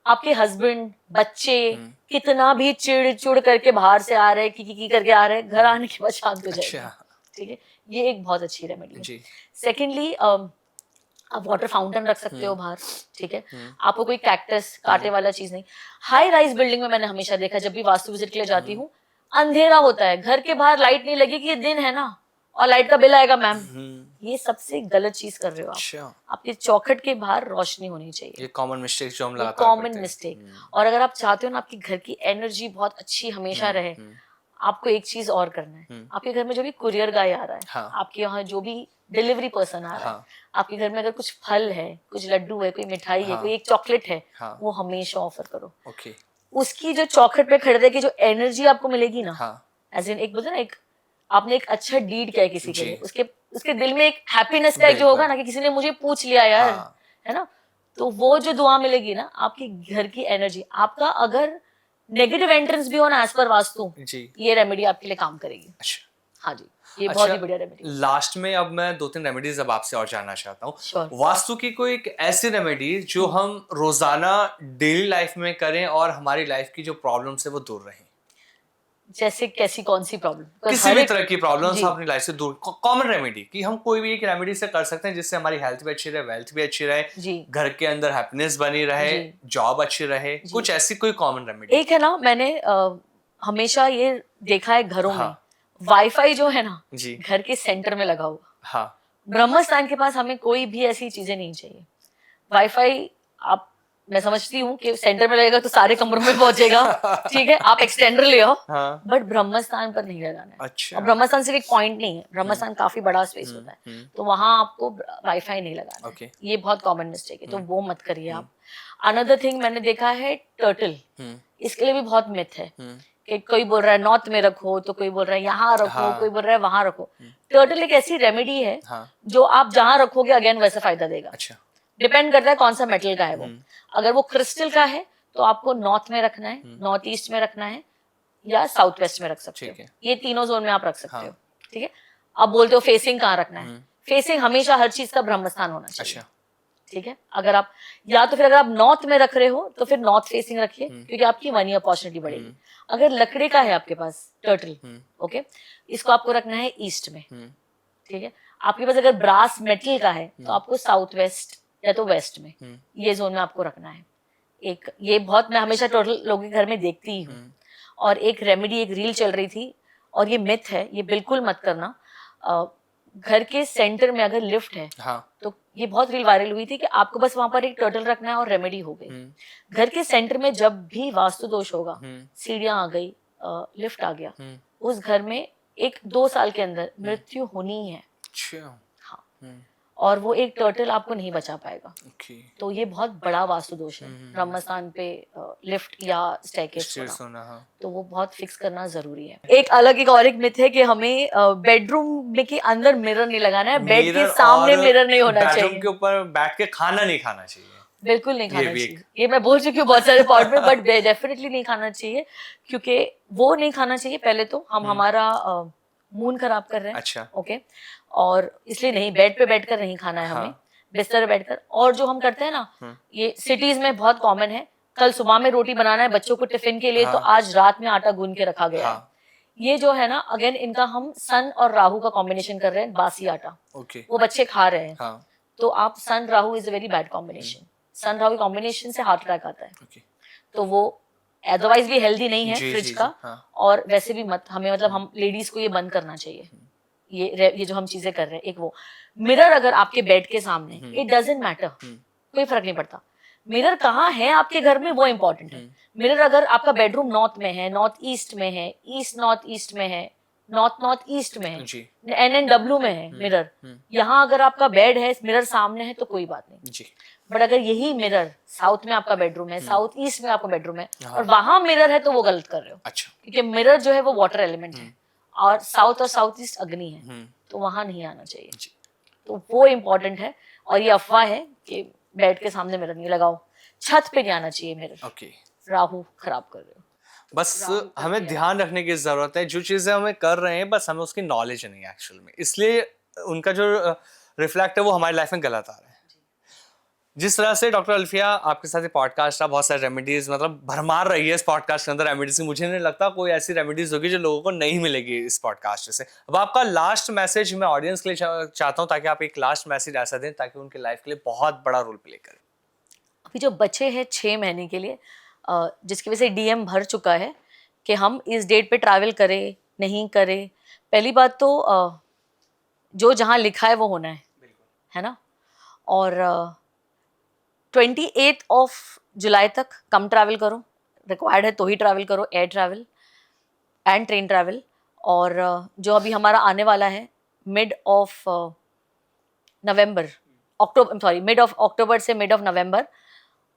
आपके हस्बैंड, बच्चे कितना भी चिड़ करके बाहर से आ रहे, की करके आ रहे, घर आने के बाद शांत हो जाएगा। अच्छा। ठीक है, ये एक बहुत अच्छी रेमेडी है। जी। सेकेंडली आप वाटर फाउंटेन रख सकते हो बाहर। ठीक है, आपको कोई कैक्टस, कांटे वाला चीज नहीं। हाई राइज बिल्डिंग में मैंने हमेशा देखा, जब भी वास्तु विजिट के लिए जाती हूँ, अंधेरा होता है, घर के बाहर लाइट नहीं लगेगी, ये दिन है ना, और लाइट का बिल आएगा मैम। ये सबसे गलत चीज कर रहे हो आप। अच्छा। आपके चौखट के बाहर रोशनी होनी चाहिए। ये कॉमन मिस्टेक जो हम लगातार करते हैं। Common mistake. और अगर आप चाहते हो ना आपकी घर की एनर्जी बहुत अच्छी हमेशा रहे, आपको एक चीज और करना है। आपके घर में जो भी कुरियर गाय आ रहा है, हाँ। आपके यहाँ जो भी डिलीवरी पर्सन आ रहा है, आपके घर में अगर कुछ फल है, कुछ लड्डू है, कोई मिठाई है, कोई एक चॉकलेट है, वो हमेशा ऑफर करो। ओके। उसकी जो चौखट पे खड़े रह की जो एनर्जी आपको मिलेगी ना, एज इन एक बोलते ना, एक आपने एक अच्छा डीड किया किसी के लिए, उसके दिल में एक हैप्पीनेस का एक जो होगा ना, कि किसी ने मुझे पूछ लिया यार, है ना, तो वो जो दुआ मिलेगी ना, आपकी घर की एनर्जी, आपका अगर नेगेटिव एंट्रेंस भी हो ना एज पर वास्तु, ये रेमेडी आपके लिए काम करेगी। अच्छा। हाँ जी, ये बहुत ही बढ़िया रेमेडी। लास्ट में अब मैं 2-3 रेमेडीज अब आपसे और जानना चाहता हूँ। Sure. वास्तु की कोई एक ऐसी रेमेडी जो हम रोजाना डेली लाइफ में करें और हमारी लाइफ की जो प्रॉब्लम्स है वो दूर रहें? जैसे कैसी, कौन सी प्रॉब्लम? किसी भी तरह की प्रॉब्लम्स अपनी लाइफ से दूर, कॉमन रेमेडी कि हम कोई भी एक रेमेडी से कर सकते हैं जिससे हमारी हेल्थ भी अच्छी रहे, वेल्थ भी अच्छी रहे, घर के अंदर हैप्पीनेस बनी रहे, जॉब अच्छी रहे, कुछ ऐसी कोई कॉमन रेमेडी? एक है ना, मैंने हमेशा ये देखा है घरों में, वाईफाई जो है ना, घर के सेंटर में लगा हुआ। हाँ। ब्रह्म स्थान के पास हमें कोई भी ऐसी चीजें नहीं चाहिए। वाईफाई आप, मैं समझती हूँ कि सेंटर में लगेगा तो सारे कमरों में पहुंचेगा, ठीक है, आप एक्सटेंडर ले आओ, बट ब्रह्म स्थान पर नहीं लगाना है। अच्छा। और ब्रह्म स्थान सिर्फ एक पॉइंट नहीं है, ब्रह्म स्थान काफी बड़ा स्पेस होता है, तो वहां आपको वाईफाई नहीं लगाना है। ये बहुत कॉमन मिस्टेक है, तो वो मत करिए आप। अनदर थिंग मैंने देखा है, टर्टल, इसके लिए भी बहुत मिथ है कि कोई बोल रहा है नॉर्थ में रखो, तो कोई बोल रहा है यहाँ रखो, कोई बोल रहा है वहां रखो। टर्टल एक ऐसी रेमेडी है जो आप जहां रखोगे अगेन वैसा फायदा देगा। अच्छा। डिपेंड करता है कौन सा मेटल का है वो। अगर वो क्रिस्टल का है तो आपको नॉर्थ में रखना है, नॉर्थ ईस्ट में रखना है, या साउथ वेस्ट में रख सकते हो। ये तीनों जोन में आप रख सकते हो। ठीक है, अब बोलते हो फेसिंग कहाँ रखना है, फेसिंग हमेशा हर चीज का ब्रह्म स्थान होना चाहिए। ठीक है, अगर आप या तो फिर अगर आप नॉर्थ में रख रहे हो तो फिर नॉर्थ फेसिंग रखिए, क्योंकि आपकी मनी अपॉर्चुनिटी बढ़ेगी। अगर लकड़ी का है आपके पास टर्टल, ओके, इसको आपको रखना है ईस्ट में। ठीक है, आपके पास अगर ब्रास मेटल का है तो आपको साउथ वेस्ट या तो वेस्ट में, ये जोन में आपको रखना है। एक ये बहुत, मैं हमेशा टोटल लोगों के घर में देखती ही हूँ। और एक रेमेडी, एक रील चल रही थी, और ये मिथ है, ये बिल्कुल मत करना। घर के सेंटर में अगर लिफ्ट है हाँ तो ये बहुत रील वायरल हुई थी कि आपको बस वहां पर एक टर्टल रखना है और रेमेडी हो गई। घर के सेंटर में जब भी वास्तु दोष होगा, सीढ़ियां आ गई, लिफ्ट आ गया, उस घर में 1-2 साल के अंदर मृत्यु होनी ही है। अच्छा हाँ, और वो एक टर्टल आपको नहीं बचा पाएगा। ओके तो ये बहुत बड़ा वास्तु दोष है ब्रह्मस्थान पे लिफ्ट या स्टेयरकेस स्टेयर्स होना। होना, हाँ तो वो बहुत फिक्स करना जरूरी है। एक और एक मिथ है कि हमें बेडरूम में के अंदर मिरर नहीं लगाना है, बेड के सामने मिरर नहीं होना चाहिए, बेडरूम के ऊपर बैठ के खाना नहीं खाना चाहिए। बिल्कुल नहीं खाना भी चाहिए। ये मैं बोल चुकी हूँ बहुत सारे पॉड में, बट डेफिनेटली नहीं खाना चाहिए, क्योंकि वो नहीं खाना चाहिए। पहले तो हम हमारा मूड खराब कर रहे हैं। अच्छा ओके, और इसलिए नहीं, बेड पे बैठकर नहीं खाना है हमें, बिस्तर पे बैठकर। और जो हम करते हैं ना, ये सिटीज में बहुत कॉमन है, कल सुबह में रोटी बनाना है बच्चों को टिफिन के लिए, तो आज रात में आटा गूंद के रखा गया है। ये जो है ना, अगेन इनका हम सन और राहु का कॉम्बिनेशन कर रहे हैं, बासी आटा। वो बच्चे खा रहे हैं, तो आप sun Rahu is a very bad combination. Sun Rahu combination से हार्ट अटैक आता है, तो वो अदरवाइज भी हेल्दी नहीं है फ्रिज का, और वैसे भी मत हमें, मतलब हम लेडीज को ये बंद करना चाहिए। ये जो हम चीजें कर रहे हैं, एक वो मिरर अगर आपके बेड के सामने, इट डजंट मैटर, कोई फर्क नहीं पड़ता मिरर कहाँ है आपके घर में, वो इम्पोर्टेंट है। मिरर अगर आपका बेडरूम नॉर्थ में है, नॉर्थ ईस्ट में है, ईस्ट नॉर्थ ईस्ट में है, नॉर्थ ईस्ट में है, NNW में है मिरर, यहाँ अगर आपका बेड है, मिरर सामने है, तो कोई बात नहीं। बट अगर यही मिरर साउथ में आपका बेडरूम है, साउथ ईस्ट में आपका बेडरूम है, और वहां मिरर है, तो वो गलत कर रहे हो। अच्छा, क्योंकि मिरर जो है वो वाटर एलिमेंट है, और साउथ ईस्ट अग्नि है, तो वहां नहीं आना चाहिए। तो वो इम्पोर्टेंट है। और ये अफवाह है कि बेड के सामने मिरर नहीं लगाओ, छत पे नहीं आना चाहिए मिरर। ओके, राहु खराब कर रहे हो। बस हमें ध्यान रखने की जरूरत है, जो चीजें हमें कर रहे हैं बस हमें उसकी नॉलेज नहीं है एक्चुअल में, इसलिए उनका जो रिफ्लेक्ट है वो हमारी लाइफ में गलत आ रहा है। जिस तरह से डॉक्टर अल्फिया आपके साथ ये पॉडकास्ट था, बहुत सारी रेमेडीज मतलब भरमार रही है इस पॉडकास्ट के अंदर रेमेडीज की। मुझे नहीं लगता कोई ऐसी रेमेडीज होगी जो लोगों को नहीं मिलेगी इस पॉडकास्ट से। अब आपका लास्ट मैसेज मैं ऑडियंस के लिए चाहता हूँ, ताकि आप एक लास्ट मैसेज ऐसा दें ताकि उनके लाइफ के लिए बहुत बड़ा रोल प्ले करें। अभी जो बच्चे हैं 6 महीने के लिए, जिसकी वजह से DM भर चुका है कि हम इस डेट पे ट्रैवल करें नहीं करें, पहली बात तो जो जहाँ लिखा है वो होना है ना। और 28 जुलाई तक कम ट्रैवल करो, रिक्वायर्ड है तो ही ट्रैवल करो, air travel and train travel. और जो अभी हमारा आने वाला है मिड ऑफ अक्टूबर से मिड ऑफ नवंबर,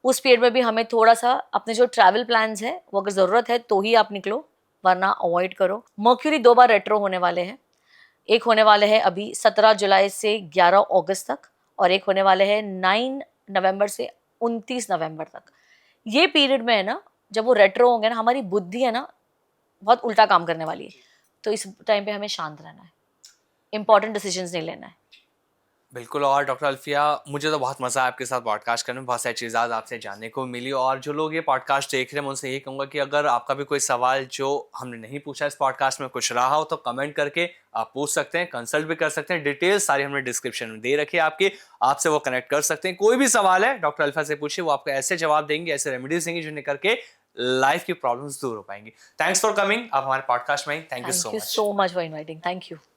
उस पीरियड में भी हमें थोड़ा सा अपने जो ट्रैवल प्लान्स है वो अगर ज़रूरत है तो ही आप निकलो, वरना अवॉइड करो। मर्क्यूरी 2 बार रेट्रो होने वाले हैं, एक होने वाले हैं अभी 17 जुलाई से 11 अगस्त तक, और एक होने वाले हैं 9 नवंबर से 29 नवंबर तक। ये पीरियड में है ना, जब वो रेट्रो होंगे ना, हमारी बुद्धि है ना बहुत उल्टा काम करने वाली है, तो इस टाइम पे हमें शांत रहना है, इंपॉर्टेंट डिसीजंस नहीं लेना है। बिल्कुल। और डॉक्टर अल्फिया, मुझे तो बहुत मज़ा आया आपके साथ पॉडकास्ट करने में, बहुत सारी चीज़ें आपसे जानने को मिली। और जो लोग ये पॉडकास्ट देख रहे हैं मैं उनसे यही कहूँगा कि अगर आपका भी कोई सवाल जो हमने नहीं पूछा इस पॉडकास्ट में कुछ रहा हो, तो कमेंट करके आप पूछ सकते हैं, कंसल्ट भी कर सकते हैं। डिटेल्स सारी हमने डिस्क्रिप्शन में दे रखी है आपकी, आपसे वो कनेक्ट कर सकते हैं। कोई भी सवाल है डॉक्टर अल्फिया से पूछिए, वो आपको ऐसे जवाब देंगे, ऐसे रेमेडीज देंगे जिन्हें करके लाइफ की प्रॉब्लम्स दूर हो पाएंगी। थैंक्स फॉर कमिंग, आप हमारे पॉडकास्ट में। Thank you so much for inviting. Thank you.